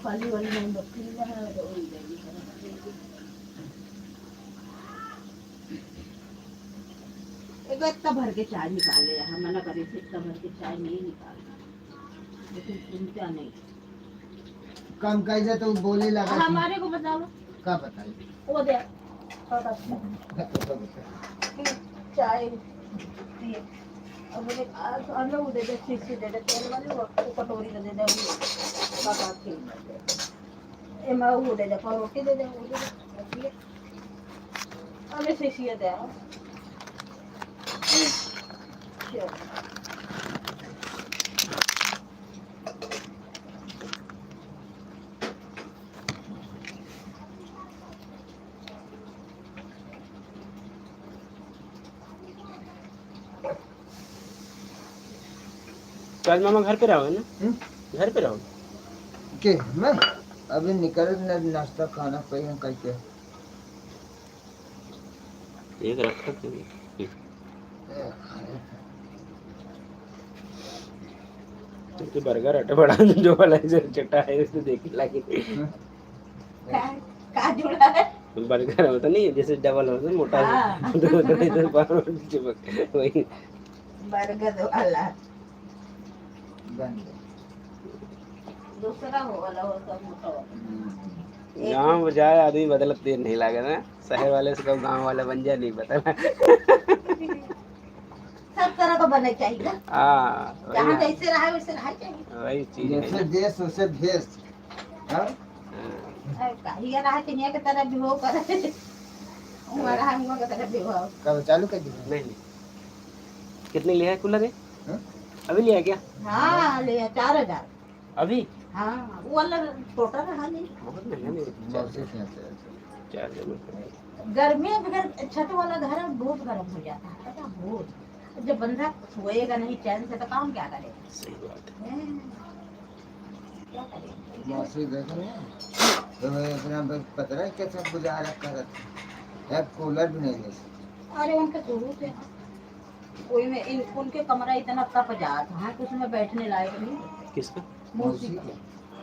खाली वाली नहीं बकरी है तो वही देगी। एक इतना भर के चाय निकाले, हम मना करे थे इतना भर के चाय नहीं निकालना, लेकिन सुनता नहीं। कम कैसे तो बोले लगा हमारे को बताओ क्या बताइए वो दे चाय पिए। अब मुझे अंदर वो दे दे, शीशी दे दे तेल वाली, वो कटोरी दे दे, वो काका के एमा वो दे दे, रोटी दे दे, वो दे दे हमें शीशी दे आओ। तो आज मामा घर पे रहोगे ना? घर पे रहो के मैं अभी निकल नाश्ता खाना पीना करके एक रखा तो बर्गर हटे बड़ा जो वाला चटा है उसको देख लगे का जुड़ा है बर्गर होता नहीं जैसे डबल होता है मोटा वही बर्गर वाला बन दूसरा हो वाला होता मोटा वाला। गाँव में जाए आदमी बदलत देर नहीं लगे ना, शहर वाले से कब गाँव वाला बन जाए नहीं पता सब तरह का बने चाहिए। हाँ जहाँ जैसे रहा वैसे रहा चाहिए, वही चीज जैसे है देश वैसे भेष कहीं रहा चिड़िया की तरह भी हो करे उमर रहा हुआ की तरह भी हो। कब चालू कर दिया नहीं कितने लिया है कूलर है हाँ? अभी लिया क्या? हाँ ले 4000 अभी हाँ वो वाला टोटा रहा नहीं। बहुत महंगा नहीं चार गर्मी में बगैर छत वाला घर बहुत गर्म हो जाता है, पता बहुत। जब बंदा सोएगा नहीं चैन से तो काम क्या करेगा? सही बात क्या करेगा? मौसम देख रहे हैं तो मैं अपना पता है कैसे गुजारा करत है, कूलर भी नहीं ले। अरे उनके शुरू से कोई में उनके कमरा इतना तप जाता है कि उसमें बैठने लायक नहीं। किसका? मौसी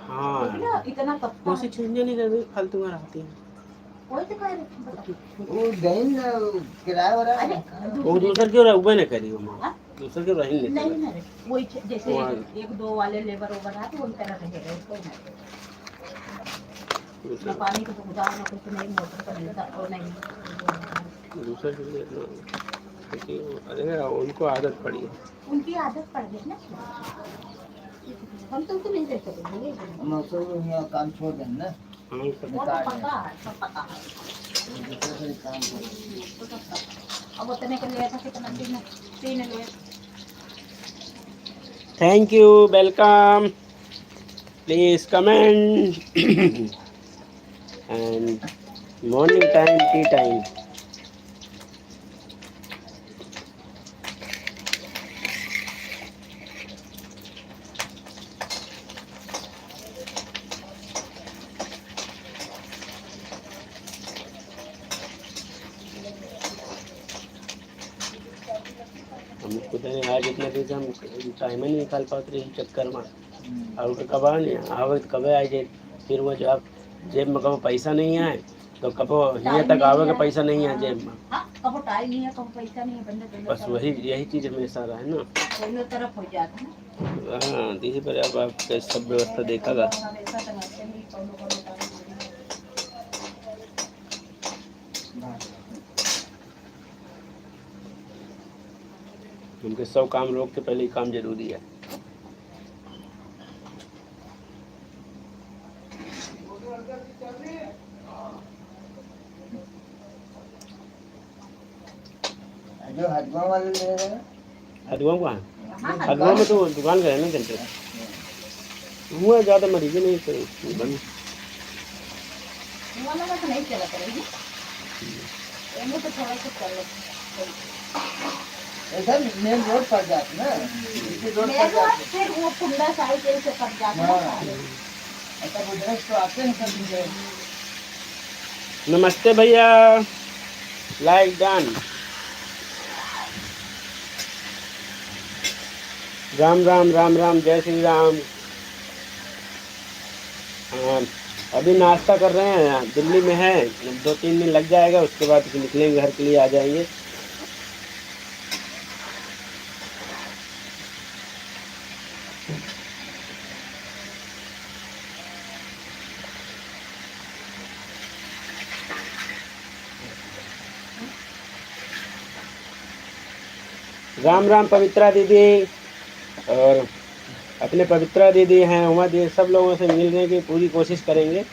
हाँ इतना तपता मौसी चेंज नहीं कर रही फालतू में रहती है कोई तो कह रहे वो देन किराया वाला वो दूसर क्यों रहा उबे नहीं करी वो हाँ? दूसर क्यों रही नहीं नहीं वही जैसे वहाँ। एक दो वाले लेबर ओबर है तो उनका रहेगा कोई नहीं। ना पानी का सुविधा ना कुछ नहीं, मोटर का मिलता और नहीं दूसर अरे उनको आदत पड़ी है, उनकी आदत पड़ गई ना, हम तो नहीं रह सकते। मौसम यहाँ काम छोड़ दें ना हाँ सब वो तो पता है, सब पता है। दूसरे काम अब उतने के लिए था कितना तीन लिए। Thank you welcome please comment and morning time T time हम खुद आज इतना दिन से हम टाइम नहीं निकाल पाते रहे चक्कर में और कब नहीं आवे कब आ जाए फिर वो जब जेब में कब पैसा नहीं आए तो कब यहाँ तक आवे का पैसा नहीं है जेब में। हाँ, कब टाइम नहीं है कब पैसा नहीं है बंदे बस वही यही चीज़ हमेशा रहा है ना, दोनों तरफ हो जाता है। हाँ इसी पर अब आपका सब व्यवस्था देखा था। उनके सब काम रोक के पहले ही काम जरूरी है। जो हजमा वाले ले रहे हैं हदुआ को हदुआ में तो दुकान गए ना घंटे हुआ ज़्यादा मरीज नहीं तो बंद वाला का तो नहीं चला करेगी, एने तो थोड़ा सा चल इधर मेन रोड पर जाते ना इसी रोड पर जाते फिर वो कुंडा साइकिल से कट जाता है। अच्छा उधर तो आते हैं सब मुझे नमस्ते भैया लाइक डन राम राम राम राम जय श्री राम। हाँ अभी नाश्ता कर रहे हैं, दिल्ली में है, 2-3 दिन लग जाएगा, उसके बाद फिर निकलेंगे, घर के लिए आ जाएंगे। राम राम पवित्रा दीदी, और अपने पवित्रा दीदी हैं, उमा दीदी, सब लोगों से मिलने की पूरी कोशिश करेंगे।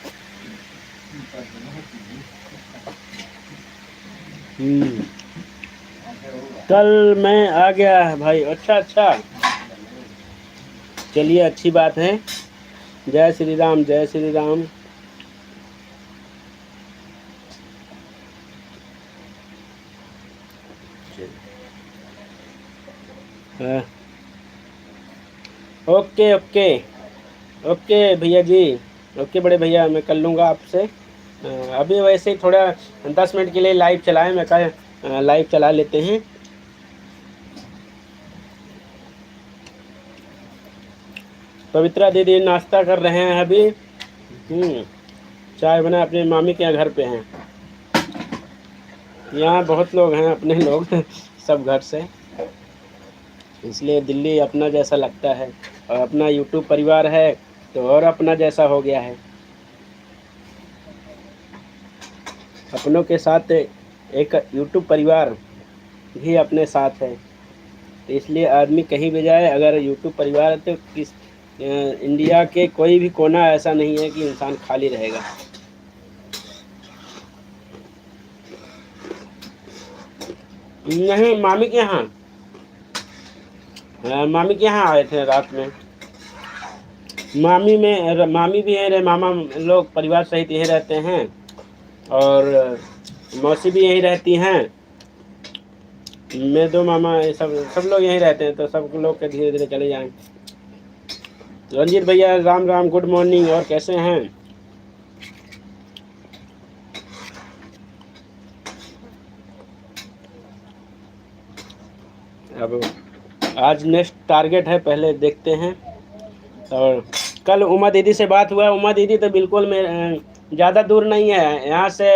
कल मैं आ गया भाई। अच्छा, चलिए अच्छी बात है। जय श्री राम, जय Shri Ram. Okay okay okay भैया जी, ओके बड़े भैया, मैं कर लूँगा आपसे। अभी वैसे ही थोड़ा 10 मिनट के लिए लाइव चलाएं, मैं कहा लाइव चला लेते हैं। पवित्रा दीदी नाश्ता कर रहे हैं अभी। चाय बना, अपने मामी के यहाँ घर पे हैं। यहाँ बहुत लोग हैं, अपने लोग सब घर से, इसलिए दिल्ली अपना जैसा लगता है, और अपना यूट्यूब परिवार है तो और अपना जैसा हो गया है। अपनों के साथ एक यूट्यूब परिवार भी अपने साथ है, तो इसलिए आदमी कहीं भी जाए, अगर यूट्यूब परिवार है तो किस इंडिया के कोई भी कोना ऐसा नहीं है कि इंसान खाली रहेगा। नहीं, मामी के यहाँ आए थे रात में। मामी भी है, रे मामा लोग परिवार सहित यहीं रहते हैं, और मौसी भी यहीं रहती हैं। मैं 2 मामा, सब लोग यहीं रहते हैं, तो सब लोग के धीरे धीरे चले जाएं। रंजीत भैया राम राम, गुड मॉर्निंग, और कैसे हैं? अब आज नेक्स्ट टारगेट है, पहले देखते हैं। और कल उमा दीदी से बात हुआ। उमा दीदी तो बिल्कुल ज़्यादा दूर नहीं है, यहाँ से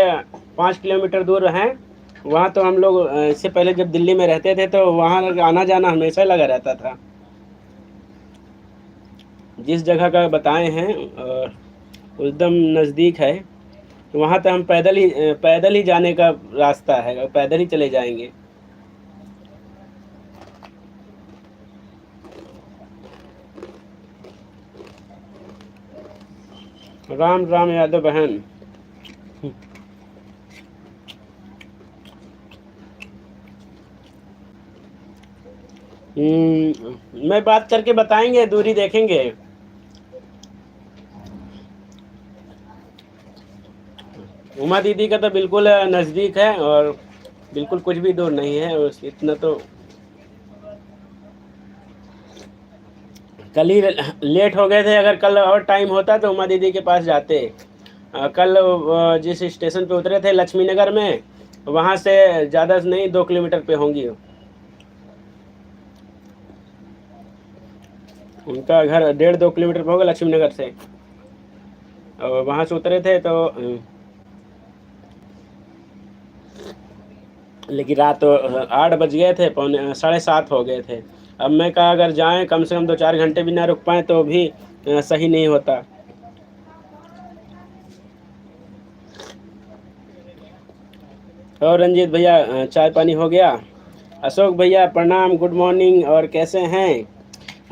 5 किलोमीटर दूर हैं। वहाँ तो हम लोग इससे पहले जब दिल्ली में रहते थे तो वहाँ आना जाना हमेशा लगा रहता था। जिस जगह का बताए हैं और एकदम नज़दीक है, तो वहाँ तो हम पैदल ही जाने का रास्ता है, पैदल ही चले जाएंगे। राम राम यादव बहन। मैं बात करके बताएंगे, दूरी देखेंगे। उमा दीदी का तो बिल्कुल नज़दीक है, और बिल्कुल कुछ भी दूर नहीं है। इतना तो कल ही लेट हो गए थे, अगर कल और टाइम होता तो उमा दीदी के पास जाते। कल जिस स्टेशन पे उतरे थे लक्ष्मी नगर में, वहाँ से ज़्यादा नहीं 2 किलोमीटर पे होंगी। उनका घर 1.5-2 किलोमीटर पे होगा लक्ष्मी नगर से, और वहाँ से उतरे थे तो लेकिन रात 8 बज गए थे, 7:30 हो गए थे। अब मैं कहा अगर जाएं कम से कम 2-4 घंटे भी ना रुक पाएँ तो भी सही नहीं होता। और रंजीत भैया चाय पानी हो गया? अशोक भैया प्रणाम, गुड मॉर्निंग, और कैसे हैं?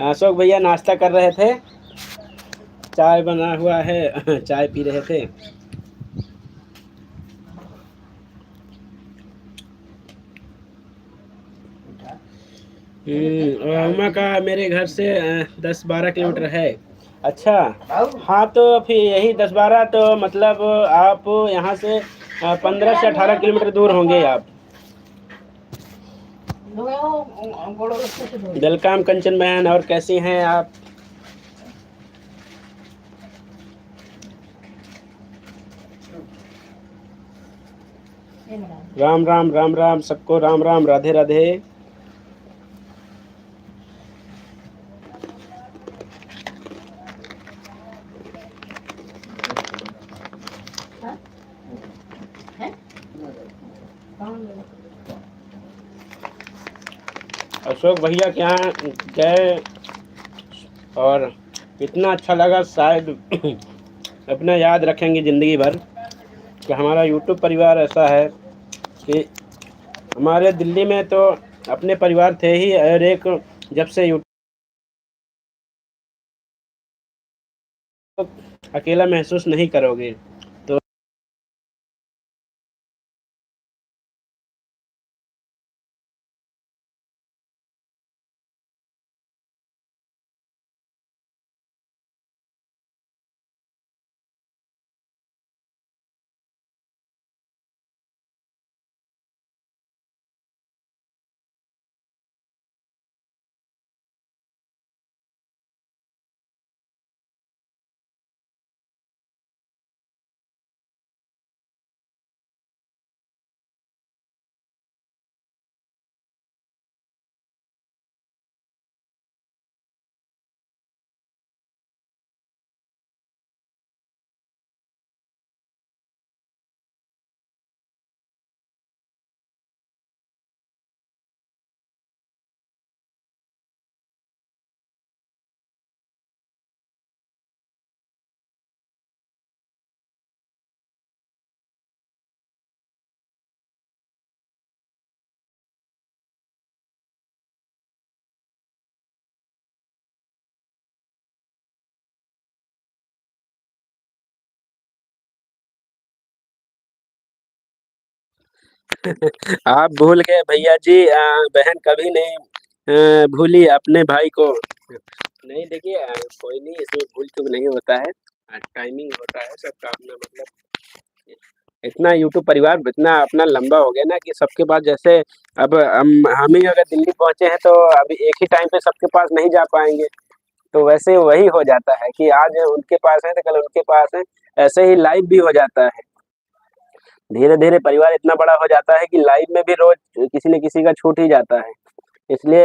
अशोक भैया नाश्ता कर रहे थे, चाय बना हुआ है, चाय पी रहे थे। उमा का मेरे घर से 10-12 किलोमीटर है। अच्छा, हाँ, तो फिर यही 10-12, तो मतलब आप यहाँ से 15 से 18 किलोमीटर दूर होंगे आप। वेलकम कंचन बहन, और कैसी हैं आप? राम राम, राम राम, सबको राम राम, राधे राधे। हाँ? है? कौन बोला? अशोक भैया के यहाँ गए और इतना अच्छा लगा, शायद अपना याद रखेंगे ज़िंदगी भर कि हमारा यूट्यूब परिवार ऐसा है कि हमारे दिल्ली में तो अपने परिवार थे ही, और एक जब से यूट्यूब अकेला महसूस नहीं करोगे। तो आप भूल गए भैया जी, बहन कभी नहीं भूली अपने भाई को। नहीं देखिए, कोई नहीं, इसमें भूल चूक नहीं होता है, टाइमिंग होता है सबका अपना, मतलब इतना यूट्यूब परिवार इतना अपना लंबा हो गया ना कि सबके पास, जैसे अब हम ही अगर दिल्ली पहुंचे हैं तो अभी एक ही टाइम पे सबके पास नहीं जा पाएंगे। तो वैसे वही हो जाता है कि आज उनके पास है तो कल उनके पास है, ऐसे ही लाइव भी हो जाता है। धीरे धीरे परिवार इतना बड़ा हो जाता है कि लाइव में भी रोज किसी न किसी का छूट ही जाता है। इसलिए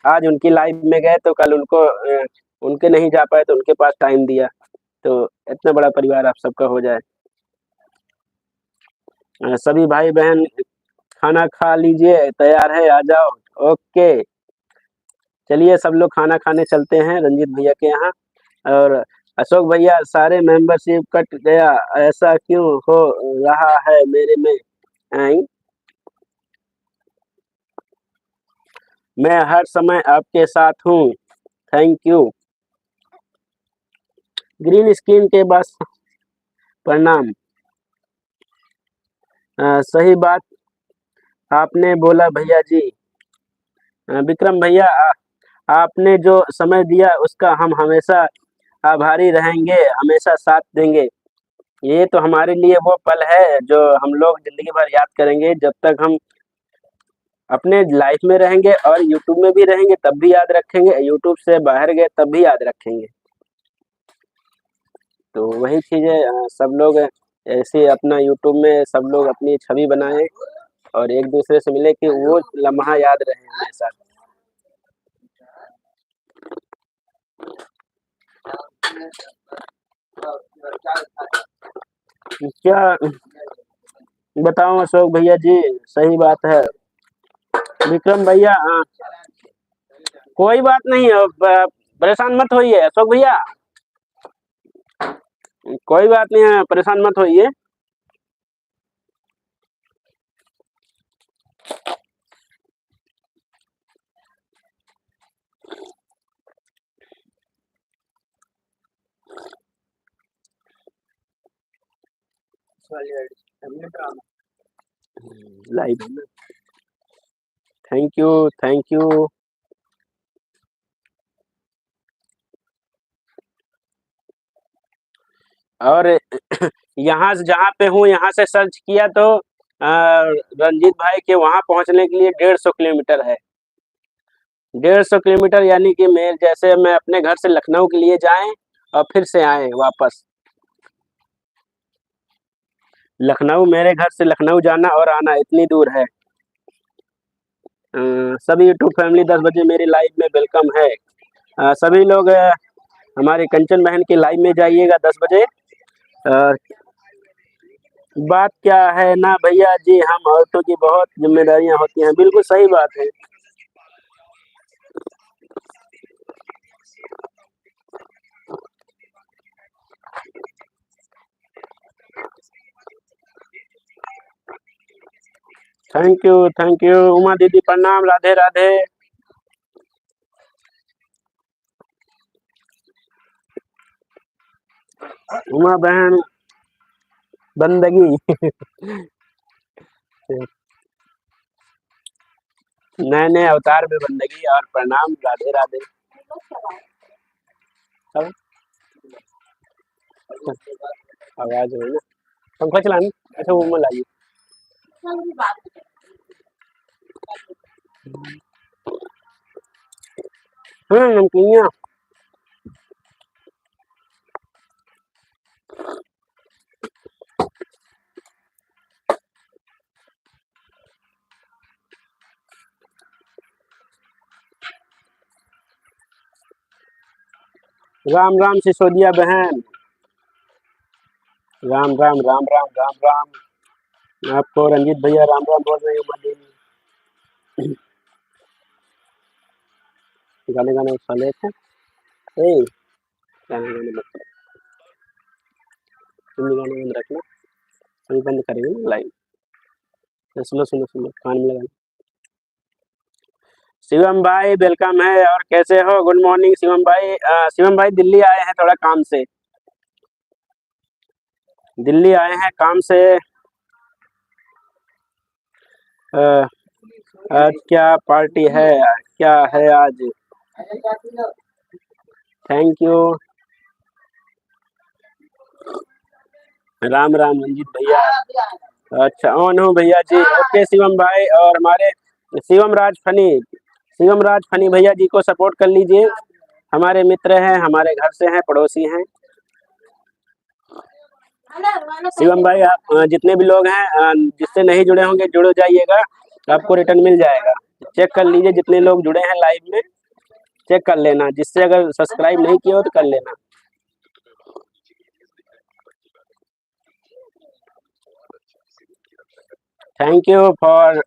आज उनकी लाइव में गए तो कल उनके नहीं जा पाए तो उनके पास टाइम दिया, तो इतना बड़ा परिवार आप सबका हो जाए। सभी भाई बहन खाना खा लीजिए, तैयार है, आ जाओ। ओके, चलिए सब लोग खाना खाने चलते हैं रंजीत भैया के यहाँ। और अशोक भैया, सारे मेंबरशिप कट गया, ऐसा क्यों हो रहा है मेरे में? आई, मैं हर समय आपके साथ हूँ, थैंक यू। ग्रीन स्क्रीन के बस प्रणाम। सही बात आपने बोला भैया जी। विक्रम भैया, आपने जो समय दिया उसका हम हमेशा आभारी रहेंगे, हमेशा साथ देंगे। ये तो हमारे लिए वो पल है जो हम लोग जिंदगी भर याद करेंगे, जब तक हम अपने लाइफ में रहेंगे और यूट्यूब में भी रहेंगे तब भी याद रखेंगे, यूट्यूब से बाहर गए तब भी याद रखेंगे। तो वही चीज़ें सब लोग ऐसे अपना यूट्यूब में सब लोग अपनी छवि बनाएं और एक दूसरे से मिले कि वो लम्हा याद रहे हमेशा। क्या बताऊं अशोक भैया जी, सही बात है। विक्रम भैया, कोई बात नहीं है, परेशान मत होइए अशोक भैया, कोई बात नहीं है, परेशान मत होइए। Live, thank you, thank you. और यहाँ से जहाँ पे हूँ यहाँ से सर्च किया तो रंजीत भाई के वहाँ पहुँचने के लिए 150 किलोमीटर है। 150 किलोमीटर यानी कि मैं जैसे मैं अपने घर से लखनऊ के लिए जाएं और फिर से आए वापस। लखनऊ, मेरे घर से लखनऊ जाना और आना इतनी दूर है। सभी यूट्यूब फैमिली 10 बजे मेरी लाइव में वेलकम है। सभी लोग हमारे कंचन बहन की लाइव में जाइएगा 10 बजे। बात क्या है ना भैया जी, हम औरतों की बहुत जिम्मेदारियां होती हैं। बिल्कुल सही बात है। थैंक यू उमा दीदी, प्रणाम, राधे राधे। उमा बहन बंदगी नए नए अवतार में बंदगी, और प्रणाम, राधे राधे। सब आवाज हो ना, पंखा चलानी। अच्छा वो में लाइए। नमकीनिया। राम राम सिसोदिया बहन, राम राम राम राम राम राम। आपको रंजीत भैया राम राम बोल रहे हैं। उमा देवी गाने गाने साले थे। ए, गाने गाने मत करो, तुम भी गाने बंद रखना, अभी बंद करेंगे ना लाइव। तो सुनो सुनो सुनो, कान में लगा। शिवम भाई वेलकम है, और कैसे हो? गुड मॉर्निंग शिवम भाई। शिवम भाई दिल्ली आए हैं थोड़ा काम से, दिल्ली आए हैं काम से। अ, आज क्या पार्टी है? क्या है आज? Thank you. राम राम रंजीत भैया। अच्छा ऑन हूँ भैया जी। ओके शिवम भाई, और हमारे शिवम राज फनी भैया जी को सपोर्ट कर लीजिए। हमारे मित्र हैं, हमारे घर से हैं, पड़ोसी हैं। शिवम भाई आप जितने भी लोग हैं जिससे नहीं जुड़े होंगे जुड़ जाइएगा, आपको रिटर्न मिल जाएगा। चेक कर लीजिए जितने लोग जुड़े हैं लाइव में, चेक कर लेना। जिससे अगर सब्सक्राइब नहीं किया हो तो कर लेना। Thank you for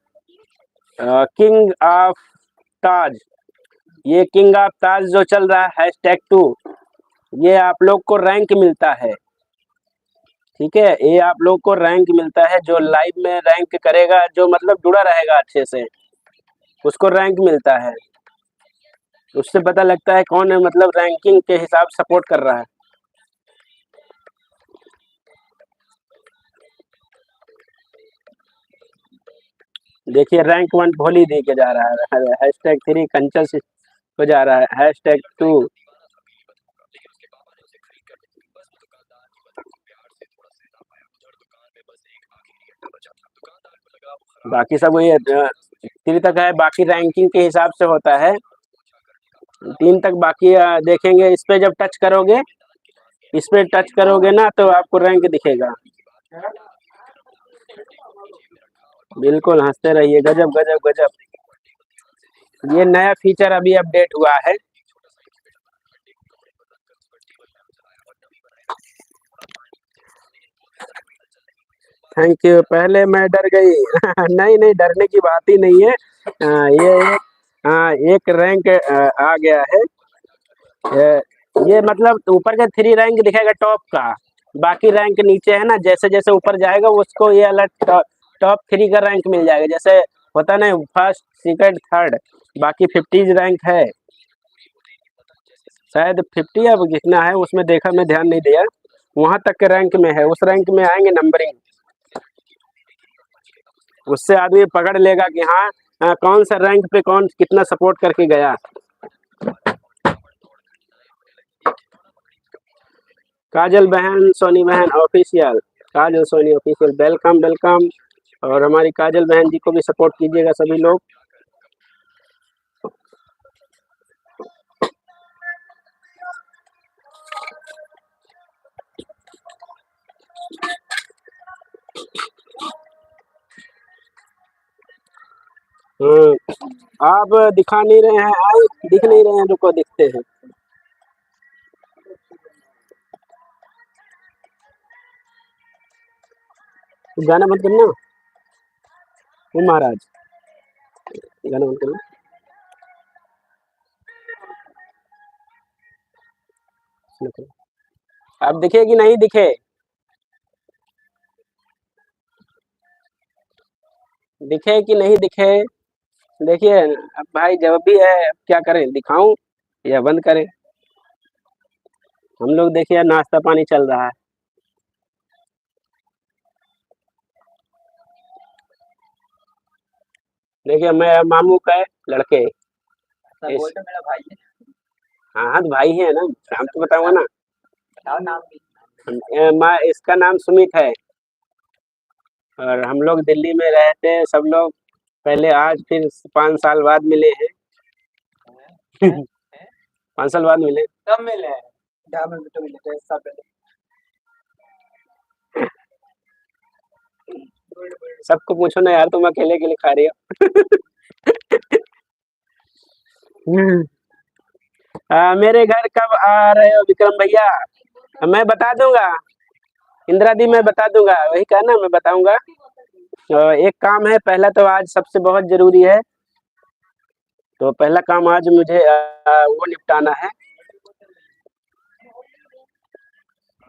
king of Taj. ये किंग ऑफ ताज जो चल रहा है #2, ये आप लोग को रैंक मिलता है। ठीक है, ये आप लोग को रैंक मिलता है। जो लाइव में रैंक करेगा, जो मतलब जुड़ा रहेगा अच्छे से, उसको रैंक मिलता है। उससे पता लगता है कौन है, मतलब रैंकिंग के हिसाब सपोर्ट कर रहा है। देखिए रैंक 1 भोली दे के जा रहा है, #3 कंचल से हो जा रहा है, #2 बाकी सब ये 3 तक है। बाकी रैंकिंग के हिसाब से होता है, 3 तक बाकी देखेंगे। इस पे जब टच करोगे, इस पे टच करोगे ना तो आपको रैंक दिखेगा। बिल्कुल हंसते रहिए। गजब गजब गजब, ये नया फीचर अभी अपडेट हुआ है। Thank you. पहले मैं डर गई नहीं नहीं, डरने की बात ही नहीं है। ये एक रैंक आ गया है। ये मतलब ऊपर का 3 रैंक दिखेगा टॉप का, बाकी रैंक नीचे है ना। जैसे जैसे ऊपर जाएगा उसको ये अलग टॉप 3 का रैंक मिल जाएगा। जैसे होता ना फर्स्ट सेकंड थर्ड, बाकी 50 रैंक है, शायद 50 अब कितना है उसमें देखा, मैं ध्यान नहीं दिया। वहां तक के रैंक में है, उस रैंक में आएंगे नंबरिंग, उससे आदमी पकड़ लेगा कि हाँ कौन सा रैंक पे कौन कितना सपोर्ट करके गया। काजल बहन, सोनी बहन ऑफिशियल, काजल सोनी ऑफिशियल, वेलकम वेलकम। और हमारी काजल बहन जी को भी सपोर्ट कीजिएगा सभी लोग। आप दिखा नहीं रहे हैं, आए दिख नहीं रहे हैं, रुको दिखते हैं। गाना बंद करना। ओ महाराज, गाना बंद करना। अब दिखे कि नहीं दिखे? दिखे कि नहीं दिखे? देखिए अब भाई जब भी है, अब क्या करें, दिखाऊं या बंद करें? हम लोग देखिए नाश्ता पानी चल रहा है। देखिए मैं मामू का लड़के, बोल तो मेरा भाई है। हाँ हाँ तो भाई है ना, नाम तो बताऊंगा ना। बताओ नाम भी। इसका नाम सुमित है, और हम लोग दिल्ली में रहते हैं सब लोग, पहले आज फिर 5 साल बाद मिले हैं। 5 साल बाद मिले। कब मिले हैं? जहाँ में तो मिले थे सब पहले। सबको पूछो ना यार, तुम अकेले अकेले खा रही हो। मेरे घर कब आ रहे हो विक्रम भैया? मैं बता दूंगा, इंदिरा दी मैं बता दूंगा, वही कहा ना मैं बताऊंगा। एक काम है, पहला तो आज सबसे बहुत जरूरी है, तो पहला काम आज मुझे वो निपटाना है।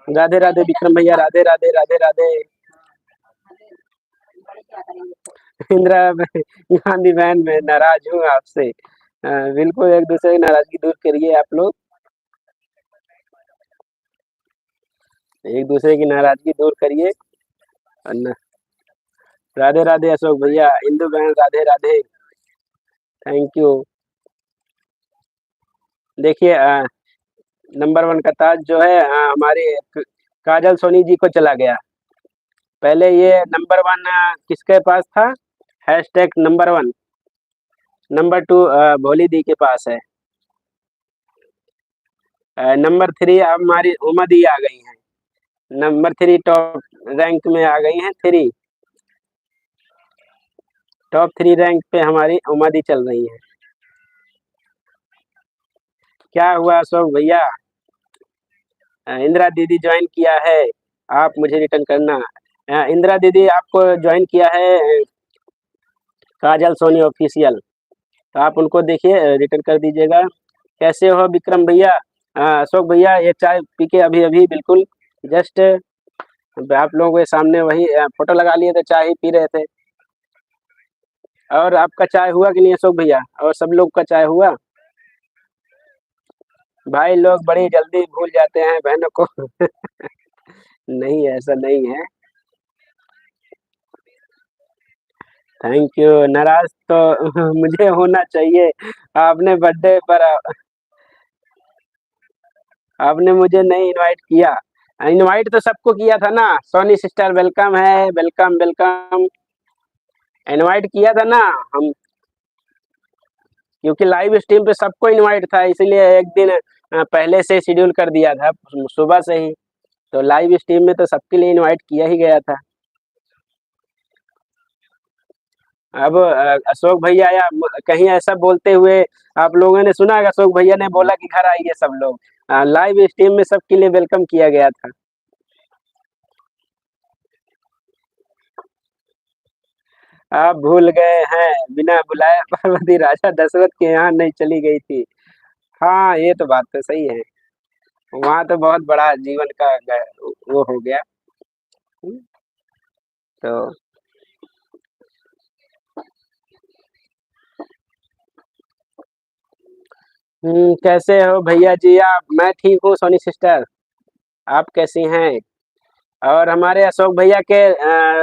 राधे राधे विक्रम भैया, राधे राधे राधे राधे। इंदिरा गांधी बहन, मैं नाराज हूँ आपसे। बिल्कुल एक दूसरे की नाराजगी दूर करिए आप लोग, एक दूसरे की नाराजगी दूर करिए। राधे राधे अशोक भैया, इंदु बहन राधे राधे, थैंक यू। देखिए नंबर 1 का ताज जो है हमारे काजल सोनी जी को चला गया। पहले ये नंबर 1 किसके पास था? Hashtag number 1। नंबर 2 भोली दी के पास है। नंबर 3 अब हमारी उमा दी आ गई हैं। नंबर 3 टॉप रैंक में आ गई हैं। टॉप 3 रैंक पे हमारी उमा दी चल रही है। क्या हुआ अशोक भैया? इंदिरा दीदी ज्वाइन किया है, आप मुझे रिटर्न करना। इंदिरा दीदी आपको ज्वाइन किया है काजल सोनी ऑफिशियल, तो आप उनको देखिए रिटर्न कर दीजिएगा। कैसे हो विक्रम भैया? अशोक भैया ये चाय पी के अभी अभी बिल्कुल जस्ट आप लोगों के सामने वही फोटो लगा लिए थे, चाय ही पी रहे थे। और आपका चाय हुआ कि नहीं अशोक भैया? और सब लोग का चाय हुआ? भाई लोग बड़ी जल्दी भूल जाते हैं बहनों को। नहीं ऐसा नहीं है। Thank you. नाराज तो मुझे होना चाहिए, आपने बर्थडे पर आपने मुझे नहीं इनवाइट किया। इनवाइट तो सबको किया था ना। सोनी सिस्टर वेलकम है, वेलकम वेलकम, इनवाइट किया था ना हम, क्योंकि लाइव स्ट्रीम पे सबको इनवाइट था, इसीलिए एक दिन पहले से शेड्यूल कर दिया था सुबह से ही, तो लाइव स्ट्रीम में तो सबके लिए इनवाइट किया ही गया था। अब अशोक भैया या कहीं ऐसा बोलते हुए आप लोगों ने सुना, अशोक भैया ने बोला कि घर आइए सब लोग, लाइव स्ट्रीम में सबके लिए वेलकम किया गया था। आप भूल गए हैं, बिना बुलाए पार्वती राजा दशरथ के यहाँ नहीं चली गई थी। हाँ ये तो बात तो सही है, वहाँ तो बहुत बड़ा जीवन का वो हो गया। तो कैसे हो भैया जी आप? मैं ठीक हूँ सोनी सिस्टर, आप कैसी हैं? और हमारे अशोक भैया के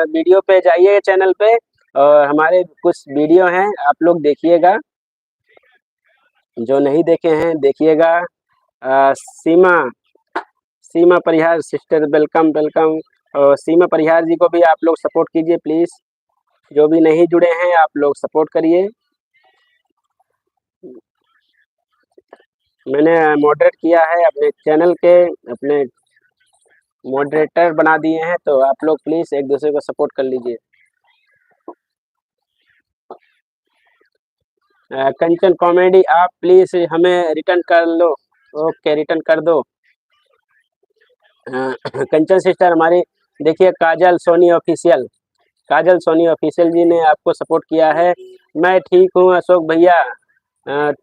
वीडियो पे जाइए, चैनल पे, और हमारे कुछ वीडियो हैं आप लोग देखिएगा, जो नहीं देखे हैं देखिएगा। सीमा सीमा परिहार सिस्टर वेलकम वेलकम, और सीमा परिहार जी को भी आप लोग सपोर्ट कीजिए प्लीज़, जो भी नहीं जुड़े हैं आप लोग सपोर्ट करिए। मैंने मॉडरेट किया है अपने चैनल के, अपने मॉडरेटर बना दिए हैं, तो आप लोग प्लीज़ एक दूसरे को सपोर्ट कर लीजिए। कंचन कॉमेडी आप प्लीज़ हमें रिटर्न कर लो। ओके रिटर्न कर दो। कंचन सिस्टर हमारी देखिए काजल सोनी ऑफिशियल, काजल सोनी ऑफिशियल जी ने आपको सपोर्ट किया है। मैं ठीक हूँ अशोक भैया।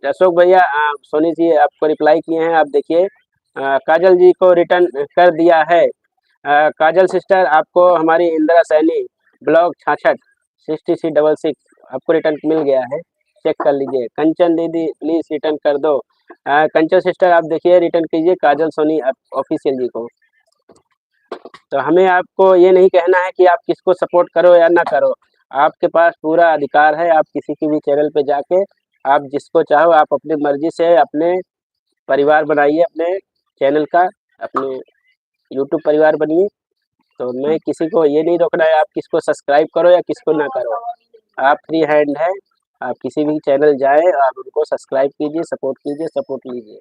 अशोक भैया सोनी जी आपको रिप्लाई किए हैं, आप देखिए। काजल जी को रिटर्न कर दिया है। काजल सिस्टर आपको हमारी इंदिरा सैनी ब्लॉक 66 6666 आपको रिटर्न मिल गया है, चेक कर लीजिए। कंचन दीदी प्लीज रिटर्न कर दो। कंचन सिस्टर आप देखिए, रिटर्न कीजिए काजल सोनी ऑफिशियल जी को। तो हमें आपको ये नहीं कहना है कि आप किसको सपोर्ट करो या ना करो, आपके पास पूरा अधिकार है। आप किसी की भी चैनल पे जाके आप जिसको चाहो आप अपनी मर्जी से अपने परिवार बनाइए, अपने चैनल का, अपने यूट्यूब परिवार बनिए। तो मैं किसी को ये नहीं रोकना है आप किसको सब्सक्राइब करो या किसको ना करो, आप फ्री हैंड है। आप किसी भी चैनल जाए, आप उनको सब्सक्राइब कीजिए, सपोर्ट लीजिए।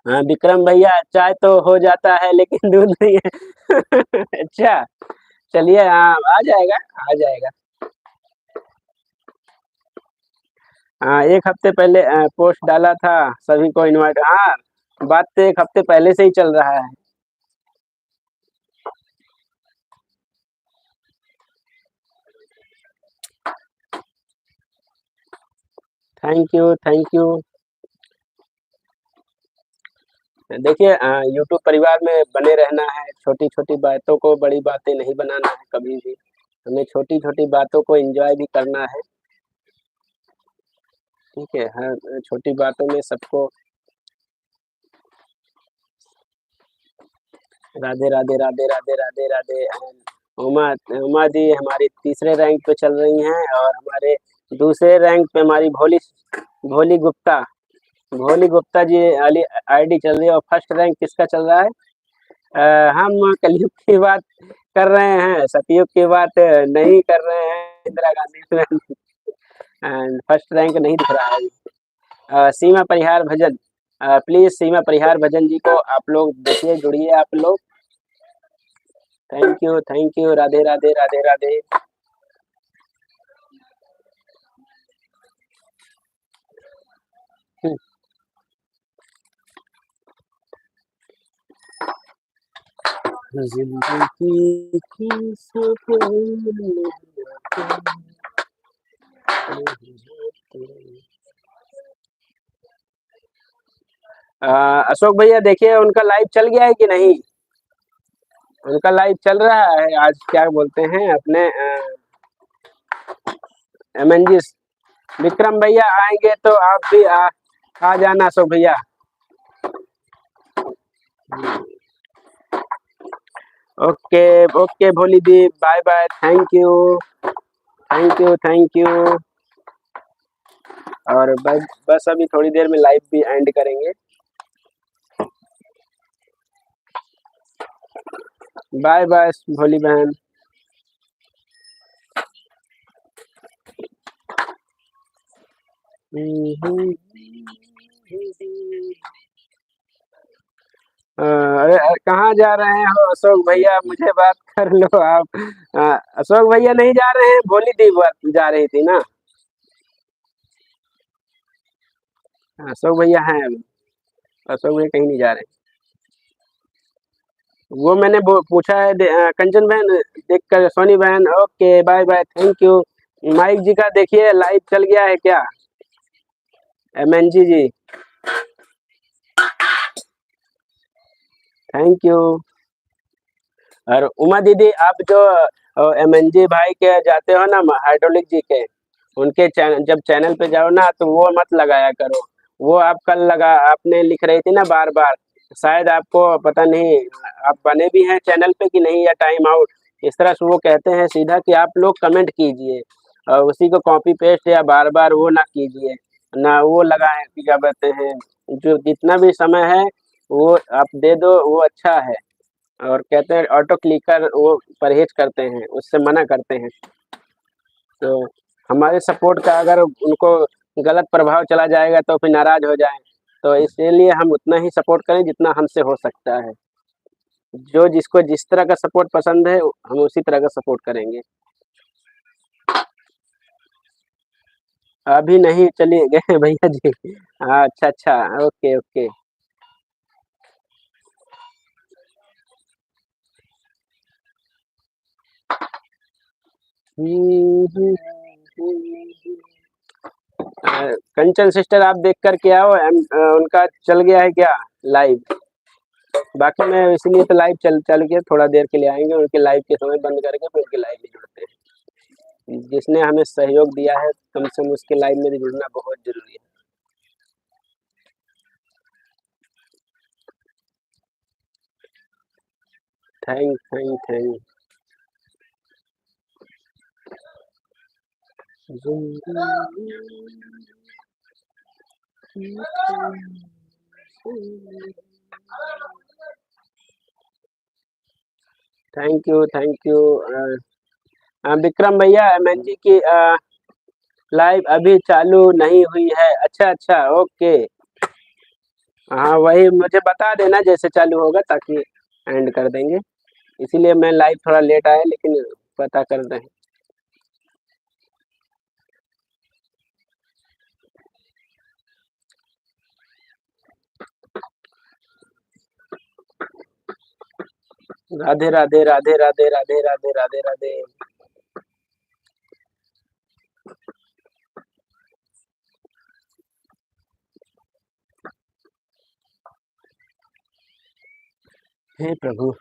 हाँ विक्रम भैया, चाय तो हो जाता है लेकिन दूध नहीं है। अच्छा, चलिए हाँ, आ जाएगा, आ जाएगा। हाँ, 1 हफ्ते पहले पोस्ट डाला था, सभी को इनवाइट। हाँ, बात तो 1 हफ्ते पहले से ही चल रहा है। Thank you, thank you. देखिए यूट्यूब परिवार में बने रहना है, छोटी-छोटी बातों को बड़ी बातें नहीं बनाना है कभी भी। हमें छोटी-छोटी बातों को एन्जॉय भी करना है, ठीक है? हर छोटी बातों में सबको राधे, राधे, राधे, राधे, राधे, राधे। उमा उमा दी हमारी तीसरे रैंक पे चल रही हैं और हमारे दूसरे रैंक पे हमारी भोली भोली गुप्ता भोली गुप्ता जी वाली आईडी चल रही है। और फर्स्ट रैंक किसका चल रहा है? हम कलयुग की बात कर रहे हैं, सतयुग की बात नहीं कर रहे हैं। Indira Gandhi and first rank नहीं दिख रहा है। सीमा परिहार भजन, प्लीज सीमा परिहार भजन जी को आप लोग देखिए, जुड़िए आप लोग। Thank you, Radhe Radhe, Radhe Radhe. जिंदगी की सफर में अशोक भैया देखिए, उनका लाइव चल गया है कि नहीं? उनका लाइव चल रहा है आज, क्या बोलते हैं अपने एमएनजी विक्रम भैया आएंगे तो आप भी आ जाना अशोक भैया। ओके ओके भोली दी, bye bye, thank you, thank you, thank you. और बस अभी थोड़ी देर में लाइव भी एंड करेंगे। बाय बाय भोली बहन। अरे कहाँ जा रहे हो अशोक भैया, मुझे बात कर लो आप। अशोक भैया नहीं जा रहे हैं, भोली दी जा रही थी ना। अशोक भैया हैं अभी, अशोक भैया कहीं नहीं जा रहे। वो मैंने पूछा है कंचन बहन देख कर, सोनी बहन okay bye bye, thank you. Mike ji का देखिए लाइव चल गया है क्या? MNG ji thank you. और उमा दीदी आप जो एमएनजी भाई के जाते हो ना, हाइड्रोलिक जी के, उनके चैनल जब चैनल पे जाओ ना तो वो मत लगाया करो। वो आप कल लगा आपने लिख रही थी ना बार बार, शायद आपको पता नहीं आप बने भी हैं चैनल पे कि नहीं, या टाइम आउट, इस तरह से वो कहते हैं सीधा कि आप लोग कमेंट कीजिए और उसी को कॉपी पेस्ट या बार बार वो ना कीजिए, ना वो लगाएं कि क्या कहते हैं, जो जितना भी समय है वो आप दे दो, वो अच्छा है। और कहते हैं ऑटो क्लिकर वो परहेज करते हैं, उससे मना करते हैं। तो हमारे सपोर्ट का अगर उनको गलत प्रभाव चला जाएगा तो फिर नाराज हो जाएं, तो इसीलिए हम उतना ही सपोर्ट करें जितना हमसे हो सकता है। जो जिसको जिस तरह का सपोर्ट पसंद है हम उसी तरह का सपोर्ट करेंगे। अभी नहीं, चलिए गए भैया जी। हाँ अच्छा अच्छा, ओके ओके। कंचन सिस्टर आप देख कर के आओ, उनका चल गया है क्या लाइव? बाकी मैं इसलिए तो लाइव चालू किया, थोड़ा देर के लिए आएंगे, उनके लाइव के समय बंद करके फिर उनके लाइव में जुड़ते हैं। जिसने हमें सहयोग दिया है कम से कम उसके लाइव में भी जुड़ना बहुत जरूरी है। Thank thank you. विक्रम भैया, एमएन जी की लाइव अभी चालू नहीं हुई है। अच्छा अच्छा, ओके। हाँ वही मुझे बता देना जैसे चालू होगा, ताकि एंड कर देंगे। इसीलिए मैं लाइव थोड़ा लेट आया, लेकिन पता कर रहे हैं। राधे राधे राधे राधे राधे राधे राधे राधे। हे प्रभु।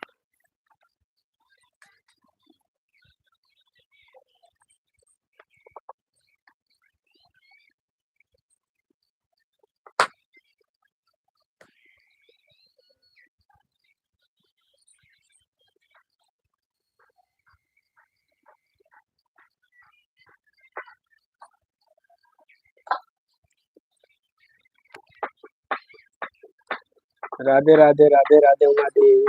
राधे राधे राधे राधे उमा देवी।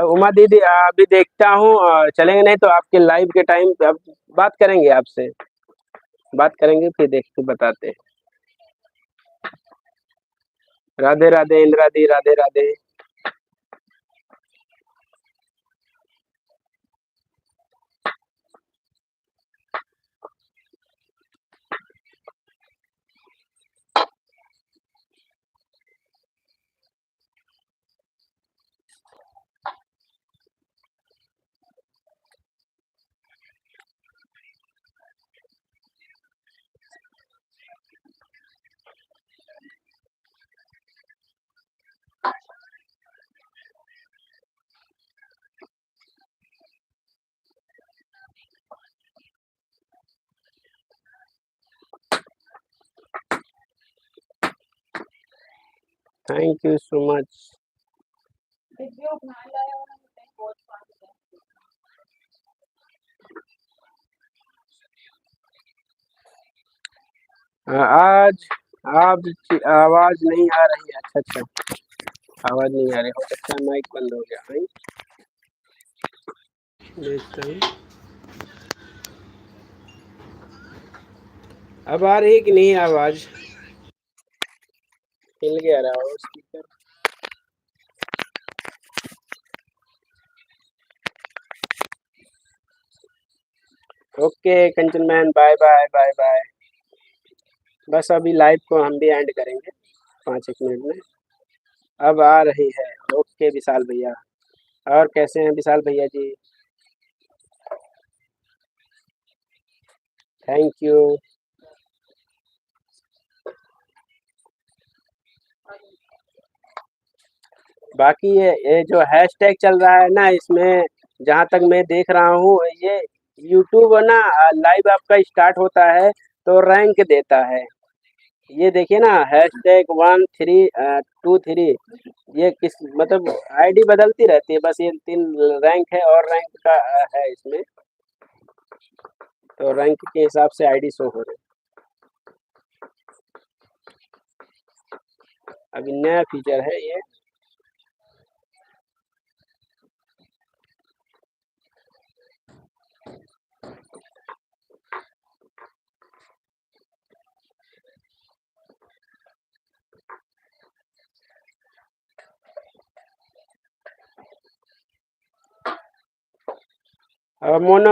उमा दीदी, अभी देखता हूँ, चलेंगे नहीं तो आपके लाइव के टाइम पे अब बात करेंगे, आपसे बात करेंगे, फिर देख के बताते हैं। राधे राधे इंदिरा दी, Radhe Radhe. Thank you so much. आज आप आवाज नहीं आ रही है। अच्छा अच्छा, आवाज नहीं आ रही, हो सकता है माइक बंद हो गया। भाई देखता हूँ अब आ रही है कि नहीं आवाज। हिल गया रहा हो speaker. Okay Kanchan man, bye bye bye bye. बस अभी लाइव को हम भी एंड करेंगे 5 एक मिनट में। अब आ रही है। ओके विशाल भैया, और कैसे हैं विशाल भैया जी? Thank you. बाकी ये जो हैशटैग चल रहा है ना, इसमें जहाँ तक मैं देख रहा हूँ, ये यूट्यूब ना लाइव आपका स्टार्ट होता है तो रैंक देता है। ये देखिए ना, #1323, ये किस मतलब आईडी बदलती रहती है, बस ये 3 रैंक है, और रैंक का है इसमें, तो रैंक के हिसाब से आईडी शो हो रही है। अभी नया फीचर है ये। मोनो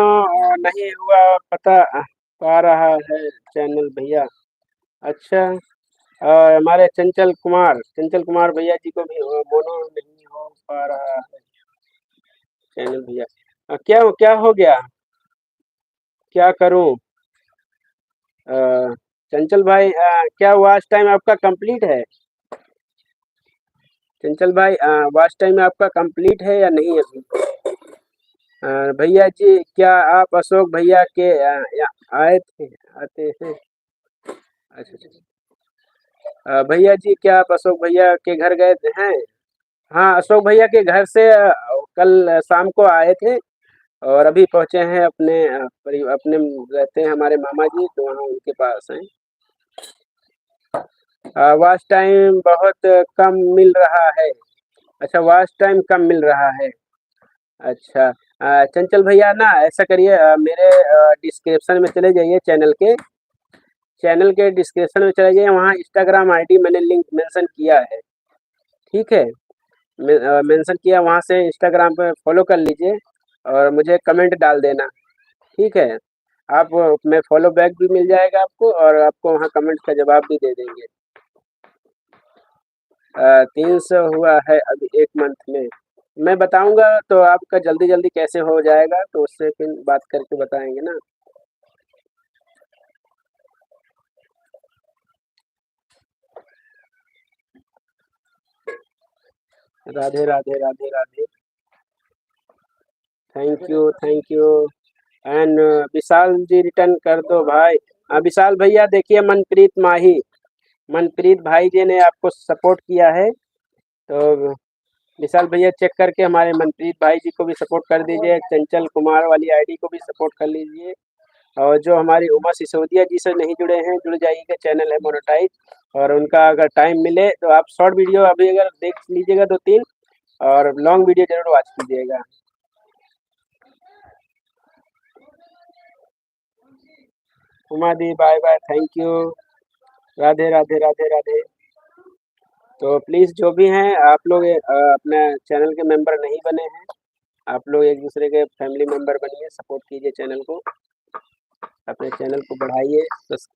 नहीं हुआ पता पा रहा है चैनल भैया। अच्छा, हमारे चंचल कुमार भैया जी को भी मोनो नहीं हो पा रहा है चैनल भैया। क्या क्या हो गया? क्या करूं? चंचल भाई, क्या वॉच टाइम आपका कंप्लीट है? चंचल भाई, वॉच टाइम आपका कंप्लीट है या नहीं अभी? भैया जी, क्या आप अशोक भैया के आए थे आते हैं? अच्छा अच्छा। भैया जी, क्या आप अशोक भैया के घर गए हैं? हाँ, अशोक भैया के घर से कल शाम को आए थे और अभी पहुंचे हैं अपने रहते हैं हमारे मामा जी, तो वहाँ उनके पास हैं। वॉच टाइम बहुत कम मिल रहा है। अच्छा, वॉच टाइम कम मिल रहा है। अच्छा, चंचल भैया ना ऐसा करिए, मेरे डिस्क्रिप्शन में चले जाइए, चैनल के डिस्क्रिप्शन में चले जाइए, वहाँ इंस्टाग्राम आईडी मैंने लिंक मेंशन किया है। ठीक है, मेंशन किया, वहाँ से इंस्टाग्राम पे फॉलो कर लीजिए और मुझे कमेंट डाल देना। ठीक है, आप में फॉलो बैक भी मिल जाएगा आपको और आपको वहाँ कमेंट का जवाब भी दे देंगे। 300 हुआ है अभी 1 मंथ में। मैं बताऊंगा तो आपका जल्दी जल्दी कैसे हो जाएगा, तो उससे फिर बात करके बताएंगे ना। Radhe Radhe Radhe Radhe. Thank you. And Vishal ji, return कर दो भाई। विशाल भैया देखिए, मनप्रीत भाई जी ने आपको सपोर्ट किया है, तो विशाल भैया चेक करके हमारे मनप्रीत भाई जी को भी सपोर्ट कर दीजिए, चंचल कुमार वाली आईडी को भी सपोर्ट कर लीजिए, और जो हमारी उमा सिसोदिया जी से नहीं जुड़े हैं, जुड़ जाइएगा, चैनल है मोनेटाइज, और उनका अगर टाइम मिले तो आप शॉर्ट वीडियो अभी अगर देख लीजिएगा 2-3, और लॉन्ग वीडियो जरूर वॉच कीजिएगा। उमा दी bye bye, thank you. Radhe Radhe Radhe Radhe. तो प्लीज़ जो भी हैं आप लोग अपने चैनल के मेंबर नहीं बने हैं, आप लोग एक दूसरे के फैमिली मेंबर बनिए, सपोर्ट कीजिए चैनल को, अपने चैनल को बढ़ाइए। बस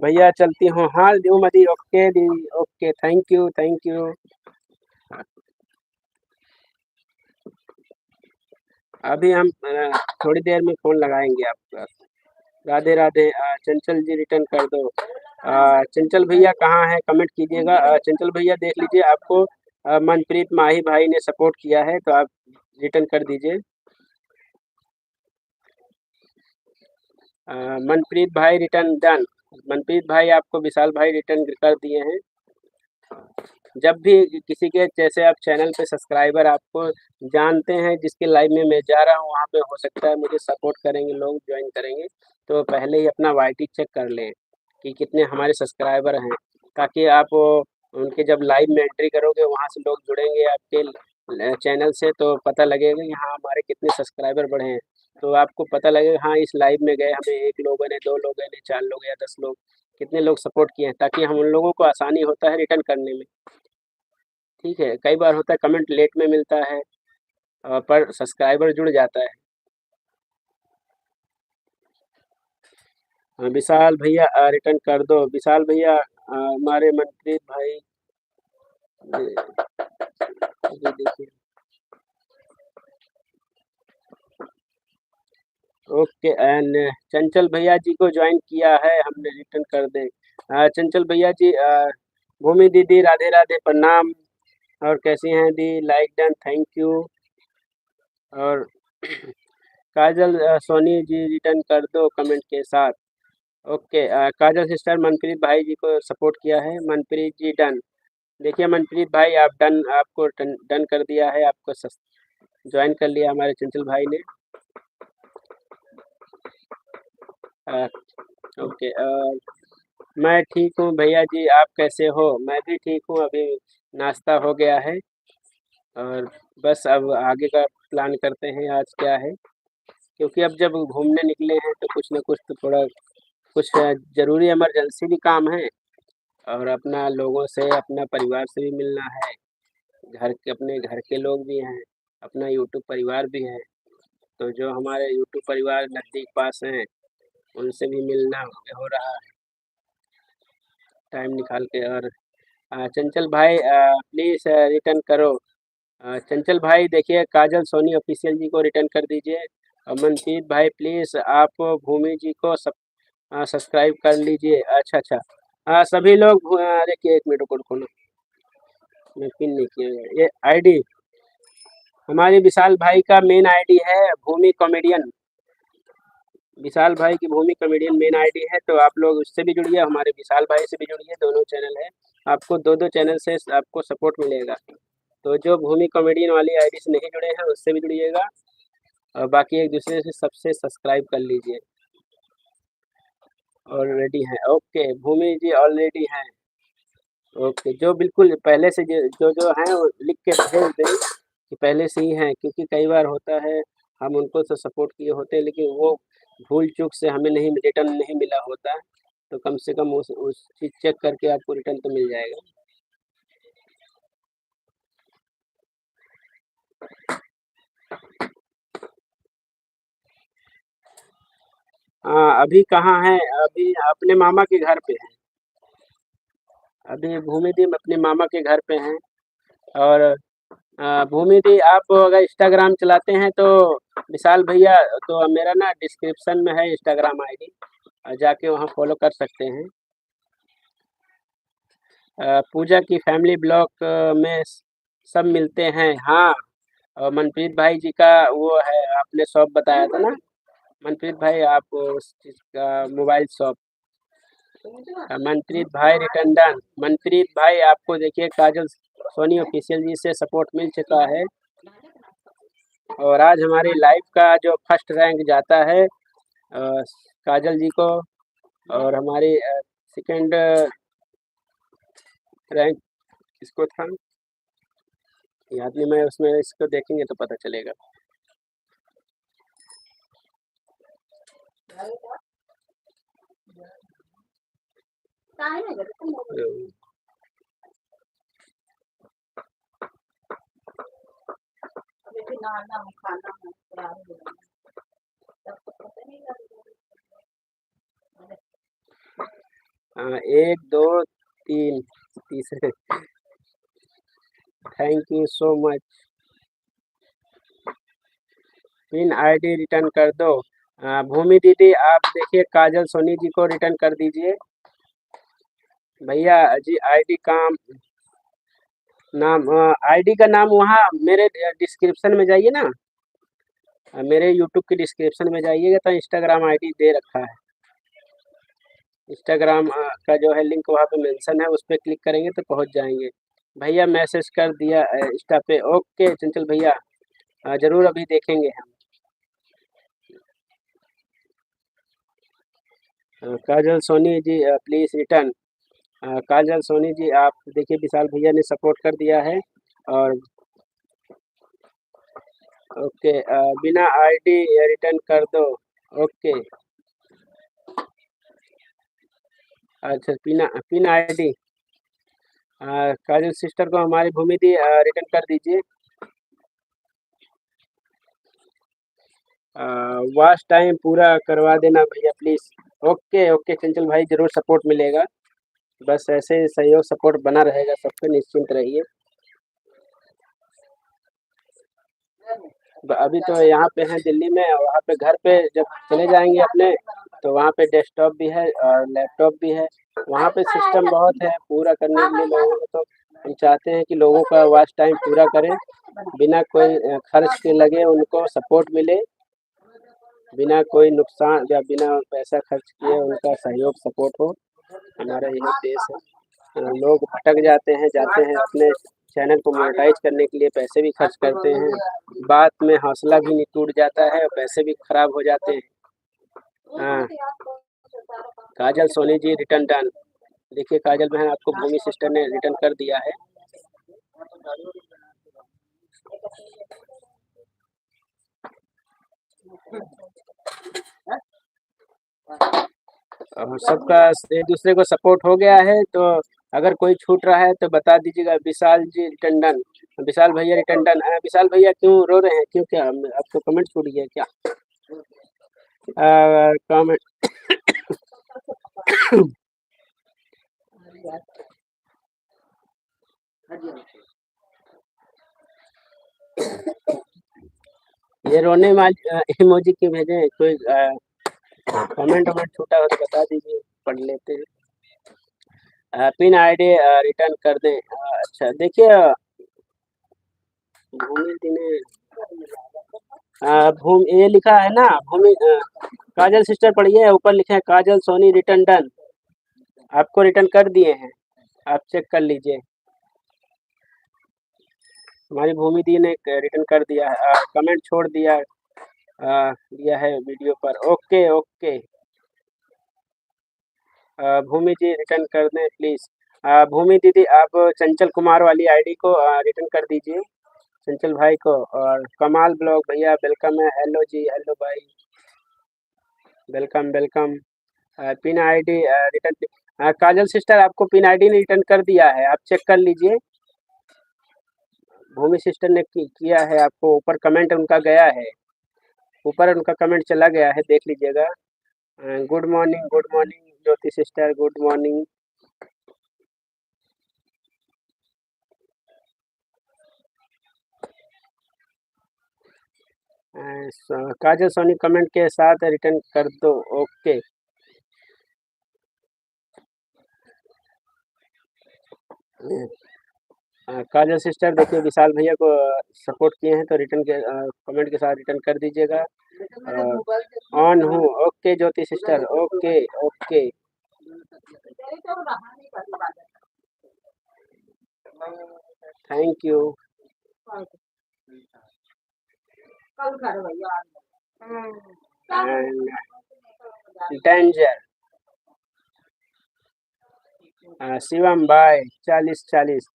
भैया चलती हूँ, हाँ दी मदी, okay the, okay, thank you thank you. अभी हम थोड़ी देर में फ़ोन लगाएंगे आपका। राधे राधे। चंचल जी रिटर्न कर दो। चंचल भैया कहाँ है, कमेंट कीजिएगा। चंचल भैया देख लीजिए, आपको मनप्रीत माही भाई ने सपोर्ट किया है, तो आप रिटर्न कर दीजिए। मनप्रीत भाई रिटर्न डन। मनप्रीत भाई आपको विशाल भाई रिटर्न कर दिए हैं। जब भी किसी के जैसे आप चैनल पे सब्सक्राइबर आपको जानते हैं, जिसके लाइव में मैं जा रहा हूँ वहाँ पे हो सकता है मुझे सपोर्ट करेंगे, लोग ज्वाइन करेंगे, तो पहले ही अपना वाईटी चेक कर लें कि कितने हमारे सब्सक्राइबर हैं, ताकि आप उनके जब लाइव में एंट्री करोगे वहाँ से लोग जुड़ेंगे आपके चैनल से, तो पता लगेगा कि हाँ हमारे कितने सब्सक्राइबर बढ़े हैं, तो आपको पता लगेगा हाँ इस लाइव में गए हमें 1 लोगों ने, 2 लोगों ने, 4 लोग या 10 लोग, कितने लोग सपोर्ट किए हैं, ताकि हम उन लोगों को आसानी होता है रिटर्न करने में। ठीक है, कई बार होता है कमेंट लेट में मिलता है, पर सब्सक्राइबर जुड़ जाता है। विशाल भैया रिटर्न कर दो। विशाल भैया हमारे मनप्रीत भाई, ये देखिए, ओके। एंड चंचल भैया जी को ज्वाइन किया है हमने, रिटर्न कर दे। चंचल भैया जी, भूमि दीदी राधे राधे, प्रणाम, और कैसी हैं दी, लाइक डन, थैंक यू। और काजल सोनी जी रिटर्न कर दो कमेंट के साथ। ओके, काजल सिस्टर मनप्रीत भाई जी को सपोर्ट किया है, मनप्रीत जी डन। देखिए मनप्रीत भाई, आप डन, आपको डन कर दिया है, आपको ज्वाइन कर लिया हमारे चंचल भाई ने। ओके, मैं ठीक हूँ भैया जी, आप कैसे हो? मैं भी ठीक हूँ, अभी नाश्ता हो गया है और बस अब आगे का प्लान करते हैं आज क्या है, क्योंकि अब जब घूमने निकले हैं तो कुछ ना कुछ तो थोड़ा कुछ ज़रूरी इमरजेंसी भी काम है, और अपना लोगों से, अपना परिवार से भी मिलना है, अपने घर के लोग भी हैं, अपना यूट्यूब परिवार भी है, तो जो हमारे यूट्यूब परिवार नज़दीक पास हैं उनसे भी मिलना हो रहा है टाइम निकाल के। और चंचल भाई प्लीज़ रिटर्न करो। चंचल भाई देखिए काजल सोनी ऑफिशियल जी को रिटर्न कर दीजिए। और मनप्रीत भाई प्लीज़ आप भूमि जी को सब्सक्राइब कर लीजिए। अच्छा अच्छा, सभी लोग देखिए, एक मिनट रुको ना, मैं पिन नहीं किया। ये आईडी हमारे विशाल भाई का मेन आईडी है भूमि कॉमेडियन। विशाल भाई की भूमि कॉमेडियन मेन आईडी है, तो आप लोग उससे भी जुड़िए, हमारे विशाल भाई से भी जुड़िए, दोनों चैनल है। आपको दो दो चैनल से आपको सपोर्ट मिलेगा। तो जो भूमि कॉमेडियन वाली आईडी से नहीं जुड़े हैं उससे भी जुड़िएगा, और बाकी एक दूसरे से सबसे सब्सक्राइब कर लीजिए। ऑलरेडी हैं, ओके भूमि जी ऑलरेडी हैं, ओके। जो बिल्कुल पहले से जो जो हैं वो लिख के भेज दें कि पहले से ही हैं, क्योंकि कई बार होता है हम उनको तो सपोर्ट किए होते हैं लेकिन वो भूल चूक से हमें नहीं रिटर्न नहीं मिला होता, तो कम से कम उस चीज़ चेक करके आपको रिटर्न तो मिल जाएगा। हाँ, अभी कहाँ हैं? अभी अपने मामा के घर पे हैं। अभी भूमि दी अपने मामा के घर पे हैं। और भूमि दी आप अगर इंस्टाग्राम चलाते हैं तो विशाल भैया, तो मेरा ना डिस्क्रिप्शन में है इंस्टाग्राम आईडी, जाके वहाँ फॉलो कर सकते हैं। पूजा की फैमिली ब्लॉग में सब मिलते हैं, हाँ। और मनप्रीत भाई जी का वो है, आपने शॉप बताया था ना मनप्रीत भाई, आप उस चीज़ का मोबाइल शॉप। मनप्रीत भाई रिटर्न डन। मनप्रीत भाई आपको देखिए काजल सोनी ऑफिशियल जी से सपोर्ट मिल चुका है, और आज हमारी लाइव का जो फर्स्ट रैंक जाता है काजल जी को, और हमारी सेकंड रैंक किसको था याद नहीं, मैं उसमें इसको देखेंगे तो पता चलेगा। एक दो तीन तीसरे, thank you so much. Pin ID return कर दो। भूमि दीदी आप देखिए काजल सोनी जी को रिटर्न कर दीजिए। भैया जी आईडी का नाम, आईडी का नाम वहाँ मेरे डिस्क्रिप्शन में जाइए ना, मेरे यूट्यूब के डिस्क्रिप्शन में जाइएगा तो इंस्टाग्राम आईडी दे रखा है। इंस्टाग्राम का जो है लिंक वहाँ पे मेंशन है, उस पर क्लिक करेंगे तो पहुँच जाएंगे। भैया मैसेज कर दिया इंस्टा पे, ओके चंचल भैया, ज़रूर अभी देखेंगे हम। काजल सोनी जी प्लीज़ रिटर्न। काजल सोनी जी आप देखिए विशाल भैया ने सपोर्ट कर दिया है, और ओके बिना आईडी रिटर्न कर दो, ओके। अच्छा पिन आईडी काजल सिस्टर को हमारी भूमि दी रिटर्न कर दीजिए। वॉच टाइम पूरा करवा देना भैया प्लीज़। ओके ओके चंचल भाई, ज़रूर सपोर्ट मिलेगा, बस ऐसे सहयोग सपोर्ट बना रहेगा सबका, निश्चिंत रहिए। अभी तो यहाँ पे हैं दिल्ली में, वहाँ पे घर पे जब चले जाएंगे अपने तो वहाँ पे डेस्कटॉप भी है और लैपटॉप भी है, वहाँ पे सिस्टम बहुत है पूरा करने के लिए लोगों को। तो हम चाहते हैं कि लोगों का वॉच टाइम पूरा करें, बिना कोई खर्च के लगे उनको सपोर्ट मिले, बिना कोई नुकसान या बिना पैसा खर्च किए उनका सहयोग सपोर्ट हो। हमारा यही देश है। लोग भटक जाते हैं अपने चैनल को मोनेटाइज करने के लिए पैसे भी खर्च करते हैं, बाद में हौसला भी नहीं टूट जाता है और पैसे भी खराब हो जाते हैं। हाँ, काजल सोनी जी रिटर्न डन। देखिए काजल बहन आपको भूमि सिस्टर ने रिटर्न कर दिया है। और सबका एक दूसरे को सपोर्ट हो गया है, तो अगर कोई छूट रहा है तो बता दीजिएगा। विशाल जी रिटर्न डन, विशाल भैया रिटर्न डन। विशाल भैया क्यों रो रहे हैं, क्यों, क्या आपको कमेंट छूट गया क्या? कमेंट ये रोने वाली इमोजी क्यों भेजे? कोई कमेंट वमेंट छूटा हो तो बता दीजिए, पढ़ लेते हैं। पिन आईडी रिटर्न कर दें। अच्छा देखिए, भूमि दिने भूमि ये लिखा है ना, भूमि काजल सिस्टर पढ़िए, ऊपर लिखा है काजल सोनी रिटर्न डन। आपको रिटर्न कर दिए हैं, आप चेक कर लीजिए। हमारी भूमि दी ने रिटर्न कर दिया है, कमेंट छोड़ दिया है वीडियो पर। ओके ओके, भूमि जी रिटर्न कर दें प्लीज़। भूमि दीदी आप चंचल कुमार वाली आईडी को रिटर्न कर दीजिए, चंचल भाई को। और कमाल ब्लॉग भैया वेलकम है। हेलो जी, हेलो भाई, welcome welcome. Pin ID return. Kajal sister आपको पिन आईडी ने रिटर्न कर दिया है, आप चेक कर लीजिए। भूमि सिस्टर ने किया है, आपको ऊपर कमेंट उनका गया है, ऊपर उनका कमेंट चला गया है, देख लीजिएगा। गुड मॉर्निंग ज्योति सिस्टर, गुड मॉर्निंग। काजल सोनी कमेंट के साथ रिटर्न कर दो। ओके, काजल सिस्टर देखिए विशाल भैया को सपोर्ट किए हैं तो रिटर्न के कमेंट के साथ रिटर्न कर दीजिएगा। ऑन हूँ। Okay Jyoti sister, okay okay. Thank you. Danger Shivam भाई 40-40।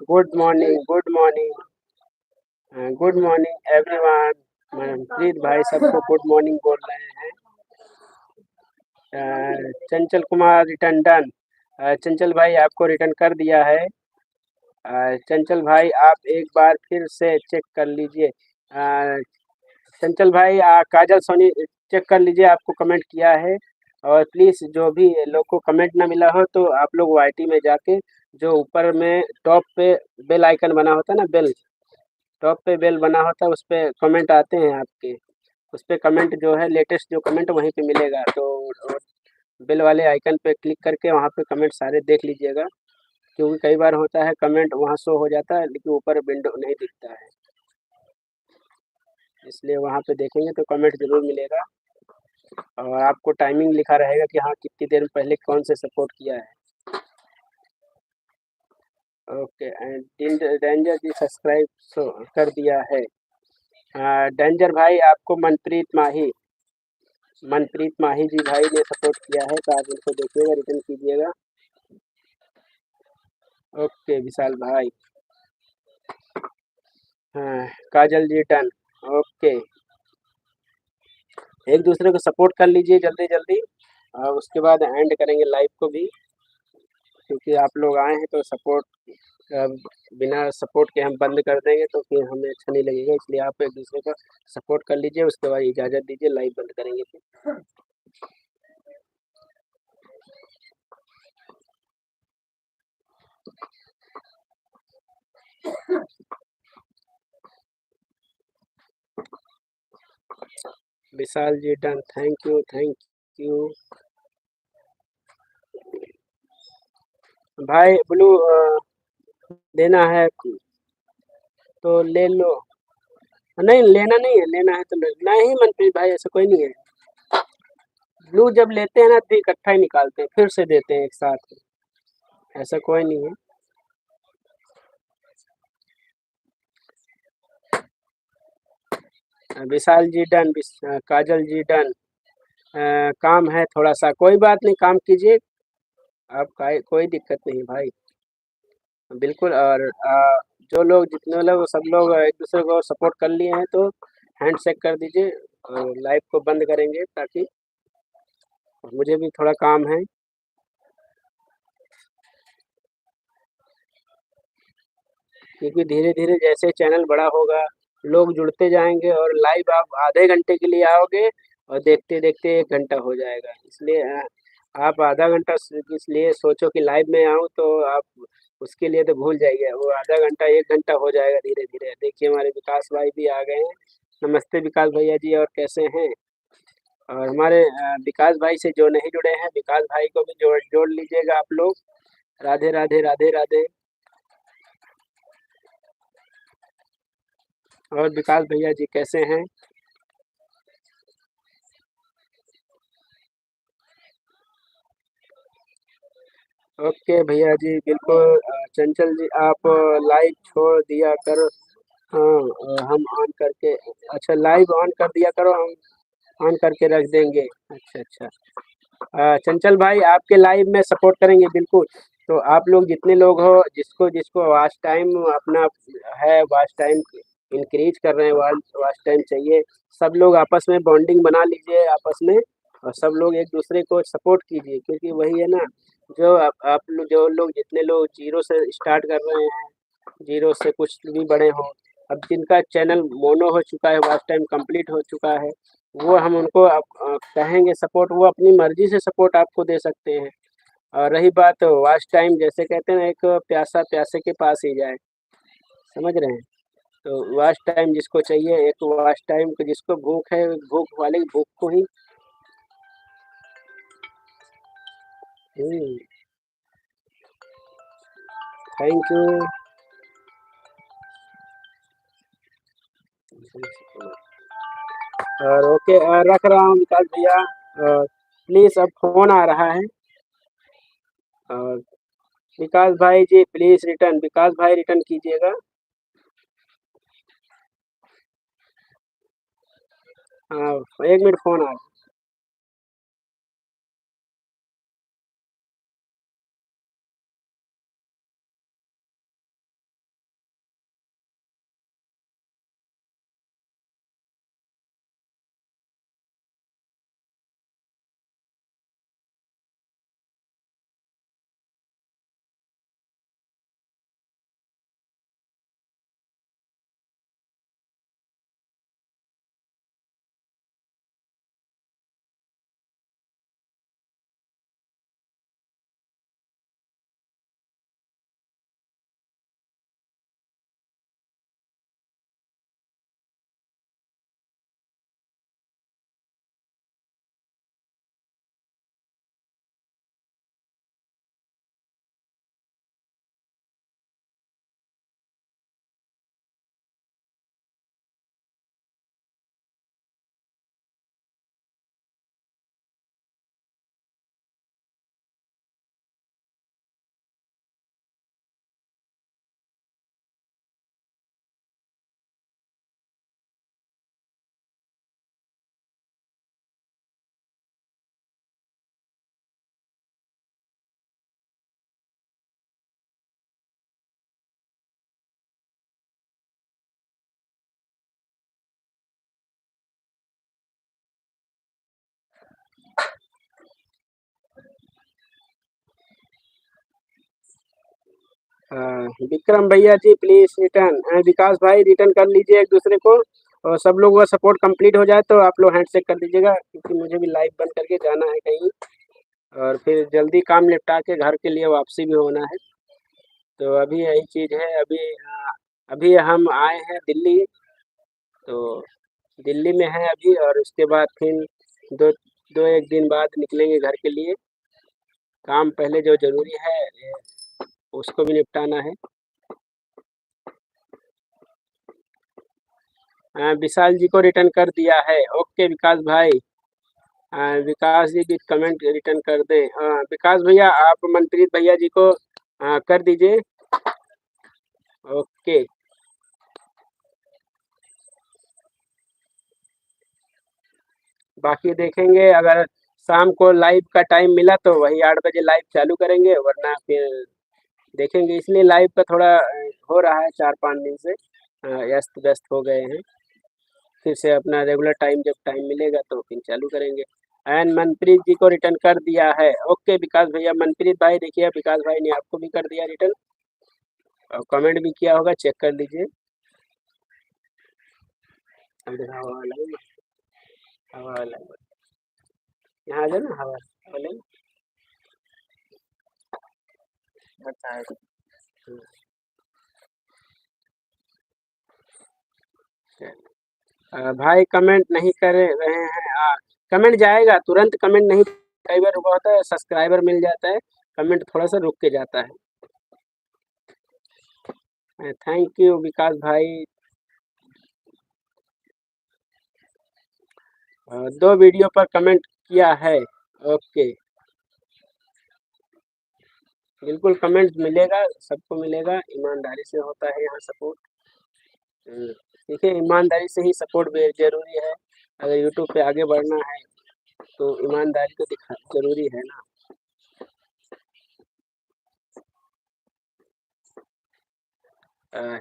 Good morning everyone. मनप्रीत भाई सबको गुड मॉर्निंग बोल रहे हैं। Chanchal Kumar return done. चंचल भाई आपको रिटर्न कर दिया है। चंचल भाई आप एक बार फिर से चेक कर लीजिए। चंचल भाई काजल सोनी चेक कर लीजिए, आपको कमेंट किया है। और प्लीज़ जो भी लोग को कमेंट ना मिला हो तो आप लोग वाईटी में जाके जो ऊपर में टॉप पे बेल आइकन बना होता है ना, बेल टॉप पे बेल बना होता है, उस पर कमेंट आते हैं आपके, उस पर कमेंट जो है लेटेस्ट जो कमेंट वहीं पे मिलेगा। तो बेल वाले आइकन पे क्लिक करके वहाँ पे कमेंट सारे देख लीजिएगा, क्योंकि कई बार होता है कमेंट वहाँ शो हो जाता है लेकिन ऊपर विंडो नहीं दिखता है, इसलिए वहाँ पे देखेंगे तो कमेंट ज़रूर मिलेगा। और आपको टाइमिंग लिखा रहेगा कि हाँ कितनी देर पहले कौन से सपोर्ट किया है। Okay, and danger ji subscribe कर दिया है। डेंजर भाई आपको मनप्रीत माही जी भाई ने सपोर्ट किया है, तो आप उनको देखिएगा, रिटर्न कीजिएगा। ओके विशाल भाई। हाँ काजल जी डन। ओके, एक दूसरे को सपोर्ट कर लीजिए जल्दी जल्दी, और उसके बाद एंड करेंगे लाइव को भी, क्योंकि आप लोग आए हैं तो सपोर्ट बिना सपोर्ट के हम बंद कर देंगे तो फिर हमें अच्छा नहीं लगेगा, इसलिए आप एक दूसरे को सपोर्ट कर लीजिए, उसके बाद इजाज़त दीजिए, लाइव बंद करेंगे फिर। विशाल जी डन, थैंक यू भाई। ब्लू लेना है तो ले लो, नहीं लेना नहीं है, लेना है तो नहीं मनप्रीत भाई, ऐसा कोई नहीं है। ब्लू जब लेते हैं ना तो इकट्ठा ही निकालते हैं, फिर से देते हैं एक साथ, ऐसा कोई नहीं है। विशाल जी डन, काजल जी डन। काम है थोड़ा सा, कोई बात नहीं, काम कीजिए आप, कोई दिक्कत नहीं भाई, बिल्कुल। और जो लोग जितने लोग सब लोग एक दूसरे को सपोर्ट कर लिए हैं तो हैंड शेक कर दीजिए, और लाइव को बंद करेंगे ताकि मुझे भी थोड़ा काम है। क्योंकि धीरे धीरे जैसे चैनल बड़ा होगा लोग जुड़ते जाएंगे, और लाइव आप आधे घंटे के लिए आओगे और देखते देखते 1 घंटा हो जाएगा, इसलिए आप आधा घंटा इसलिए सोचो कि लाइव में आऊँ तो आप उसके लिए तो भूल जाइए, वो आधा घंटा 1 घंटा हो जाएगा धीरे-धीरे। देखिए हमारे विकास भाई भी आ गए हैं। नमस्ते विकास भैया जी, और कैसे हैं? और हमारे विकास भाई से जो नहीं जुड़े हैं, विकास भाई को भी जोड़ जोड़ लीजिएगा आप लोग। राधे, राधे, राधे, राधे। और विकास भैया जी कैसे हैं? ओके भैया जी, बिल्कुल चंचल जी आप लाइव छोड़ दिया करो। हाँ, हम ऑन करके, अच्छा लाइव ऑन कर दिया करो, हम ऑन करके रख देंगे। अच्छा, अच्छा। चंचल भाई आपके लाइव में सपोर्ट करेंगे बिल्कुल। तो आप लोग जितने लोग हो, जिसको जिसको वॉच टाइम अपना है, वॉच टाइम इंक्रीज कर रहे हैं, वॉच टाइम चाहिए, सब लोग आपस में बॉन्डिंग बना लीजिए आपस में, और सब लोग एक दूसरे को सपोर्ट कीजिए, क्योंकि वही है ना, जो आप लोग, जो लोग, जितने लोग जीरो से स्टार्ट कर रहे हैं, जीरो से कुछ भी बड़े हों, अब जिनका चैनल मोनो हो चुका है, वॉच टाइम कंप्लीट हो चुका है, वो हम उनको अब कहेंगे सपोर्ट, वो अपनी मर्जी से सपोर्ट आपको दे सकते हैं। और रही बात वॉच टाइम, जैसे कहते हैं ना, एक प्यासा प्यासे के पास ही जाए, समझ रहे हैं? तो वॉच टाइम जिसको चाहिए, एक वॉच टाइम को, जिसको भूख है, भूख वाले की भूख को ही। Thank you. और ओके, रख रहा हूँ विकास भैया। और प्लीज़ अब फ़ोन आ रहा है। और विकास भाई जी प्लीज़ रिटर्न, विकास भाई रिटर्न कीजिएगा। हाँ, 1 मिनट फ़ोन आ रहा है। विक्रम भैया जी प्लीज़ रिटर्न, विकास भाई रिटर्न कर लीजिए एक दूसरे को, और सब लोग का सपोर्ट कंप्लीट हो जाए तो आप लोग हैंडशेक कर दीजिएगा, क्योंकि मुझे भी लाइव बंद करके जाना है कहीं, और फिर जल्दी काम निपटा के घर के लिए वापसी भी होना है। तो अभी यही चीज़ है। अभी अभी हम आए हैं दिल्ली, तो दिल्ली में हैं अभी, और उसके बाद फिर दो दो एक दिन बाद निकलेंगे घर के लिए। काम पहले जो ज़रूरी है उसको भी निपटाना है। विशाल जी को रिटर्न कर दिया है। ओके विकास भाई, विकास जी भी कमेंट रिटर्न कर दें। विकास भैया आप मनप्रीत भैया जी को कर दीजिए। ओके, बाकी देखेंगे, अगर शाम को लाइव का टाइम मिला तो वही 8 बजे लाइव चालू करेंगे, वरना फिर देखेंगे। इसलिए लाइव का थोड़ा हो रहा है 4-5 दिन से व्यस्त व्यस्त हो गए हैं। फिर से अपना रेगुलर टाइम, जब टाइम मिलेगा तो फिर चालू करेंगे। एंड मनप्रीत जी को रिटर्न कर दिया है। ओके विकास भैया, मनप्रीत भाई देखिए विकास भाई ने आपको भी कर दिया रिटर्न, और कमेंट भी किया होगा, चेक कर लीजिए। अब देखो हवा वाला है, हवा वाला है। यहाँ आ जाओ ना, हवा वाले। बताएं। भाई कमेंट नहीं कर रहे हैं। कमेंट जाएगा तुरंत, कमेंट नहीं, कई बार रुका होता है, सब्सक्राइबर मिल जाता है, कमेंट थोड़ा सा रुक के जाता है। थैंक यू विकास भाई। 2 वीडियो पर कमेंट किया है। ओके, बिल्कुल कमेंट मिलेगा, सबको मिलेगा, ईमानदारी से होता है यहाँ सपोर्ट। देखिए ईमानदारी से ही सपोर्ट भी जरूरी है। अगर यूट्यूब पे आगे बढ़ना है तो ईमानदारी तो दिखा जरूरी है ना।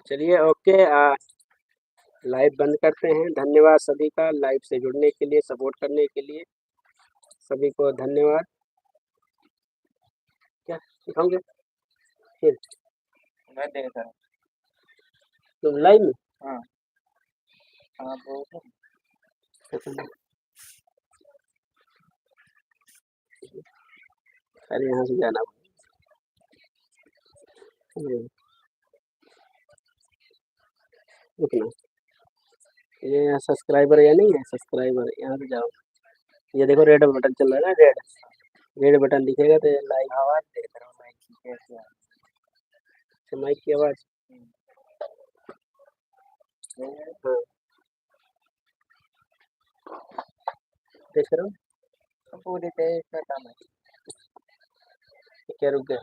चलिए ओके, लाइव बंद करते हैं। धन्यवाद सभी का लाइव से जुड़ने के लिए, सपोर्ट करने के लिए, सभी को धन्यवाद। क्या दिखाओगे फिर मैं देख रहा हूँ। तुम लाइव में? हाँ हाँ वो अरे यहाँ से जाना रुकना। ये यहाँ सब्सक्राइबर या नहीं है, सब्सक्राइबर यहाँ पे जाओ, ये देखो रेड बटन चल रहा है ना, रेड रेड बटन दिखेगा तो लाइव। आवाज देख रहा हूँ मैं कि कैसे आ से माइक की आवाज़। हाँ देख रहे हो तो पूरी तेज का काम है। क्या रुक गया,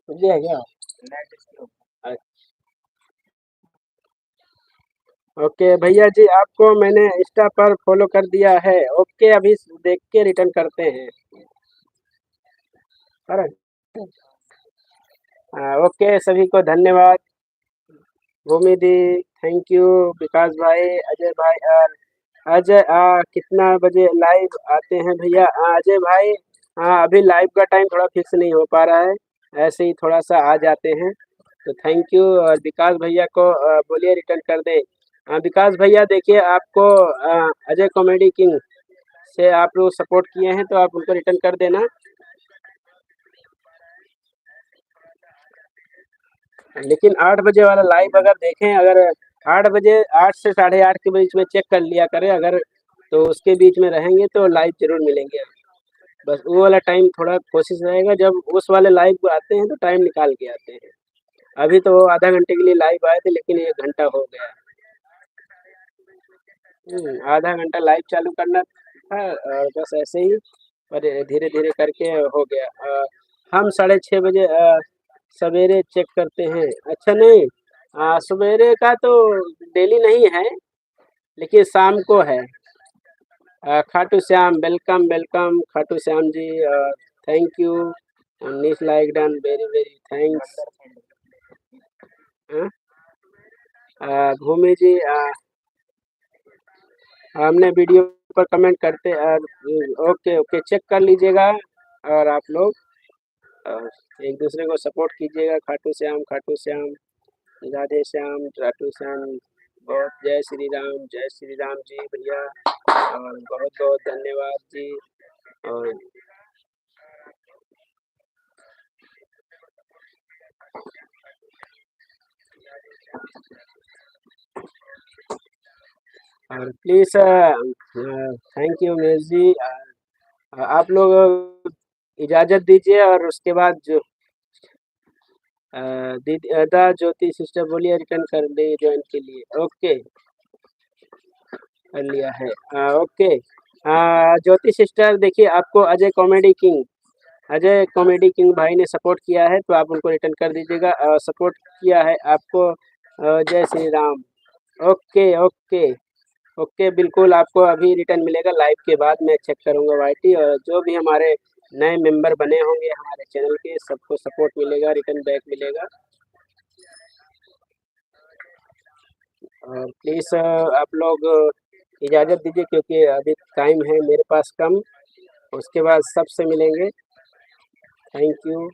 रुक गया क्या? Net slow. ओके भैया जी, आपको मैंने इंस्टा पर फॉलो कर दिया है। ओके अभी देख के रिटर्न करते हैं। अरे ओके, सभी को धन्यवाद। भूमि दी थैंक यू, विकास भाई, अजय भाई। और अजय कितना बजे लाइव आते हैं भैया? अजय भाई अभी लाइव का टाइम थोड़ा फिक्स नहीं हो पा रहा है, ऐसे ही थोड़ा सा आ जाते हैं। तो थैंक यू। और विकास भैया को बोलिए रिटर्न कर दें। विकास भैया देखिए, आपको अजय कॉमेडी किंग से आप लोग सपोर्ट किए हैं तो आप उनको रिटर्न कर देना। लेकिन 8 बजे वाला लाइव अगर देखें, अगर 8 बजे, 8 से 8:30 के बीच में चेक कर लिया करें, अगर तो उसके बीच में रहेंगे तो लाइव जरूर मिलेंगे। बस वो वाला टाइम थोड़ा कोशिश रहेगा, जब उस वाले लाइव को आते हैं तो टाइम निकाल के आते हैं। अभी तो वो आधा घंटे के लिए लाइव आए थे, लेकिन 1 घंटा हो गया। आधा घंटा लाइव चालू करना था, और बस ऐसे ही और धीरे धीरे करके हो गया। हम 6:30 बजे सवेरे चेक करते हैं। अच्छा नहीं, सवेरे का तो डेली नहीं है, लेकिन शाम को है। Khatu Shyam, welcome welcome Khatu Shyam ji. Thank you, nice like done, very very thanks. Bhumi ji, हमने वीडियो पर कमेंट करते। ओके ओके, चेक कर लीजिएगा और आप लोग एक दूसरे को सपोर्ट कीजिएगा। खाटू श्याम, खाटू श्याम, राधे श्याम, खाटू श्याम। बहुत जय श्री राम जी भैया, और बहुत बहुत धन्यवाद जी। और प्लीज़ थैंक यू मेज जी। आप लोग इजाज़त दीजिए, और उसके बाद जो दीदी अदा ज्योति सिस्टर बोलिए रिटर्न कर दे ज्वाइन के लिए। ओके कर लिया है। ओके ज्योति सिस्टर, देखिए आपको अजय कॉमेडी किंग भाई ने सपोर्ट किया है, तो आप उनको रिटर्न कर दीजिएगा। सपोर्ट किया है आपको जय Shri Ram. Okay okay okay, बिल्कुल आपको अभी रिटर्न मिलेगा। लाइव के बाद मैं चेक करूंगा वाईटी, और जो भी हमारे नए मेंबर बने होंगे हमारे चैनल के, सबको सपोर्ट मिलेगा, रिटर्न बैक मिलेगा। और प्लीज़ आप लोग इजाज़त दीजिए, क्योंकि अभी टाइम है मेरे पास कम, उसके बाद सबसे मिलेंगे। Thank you.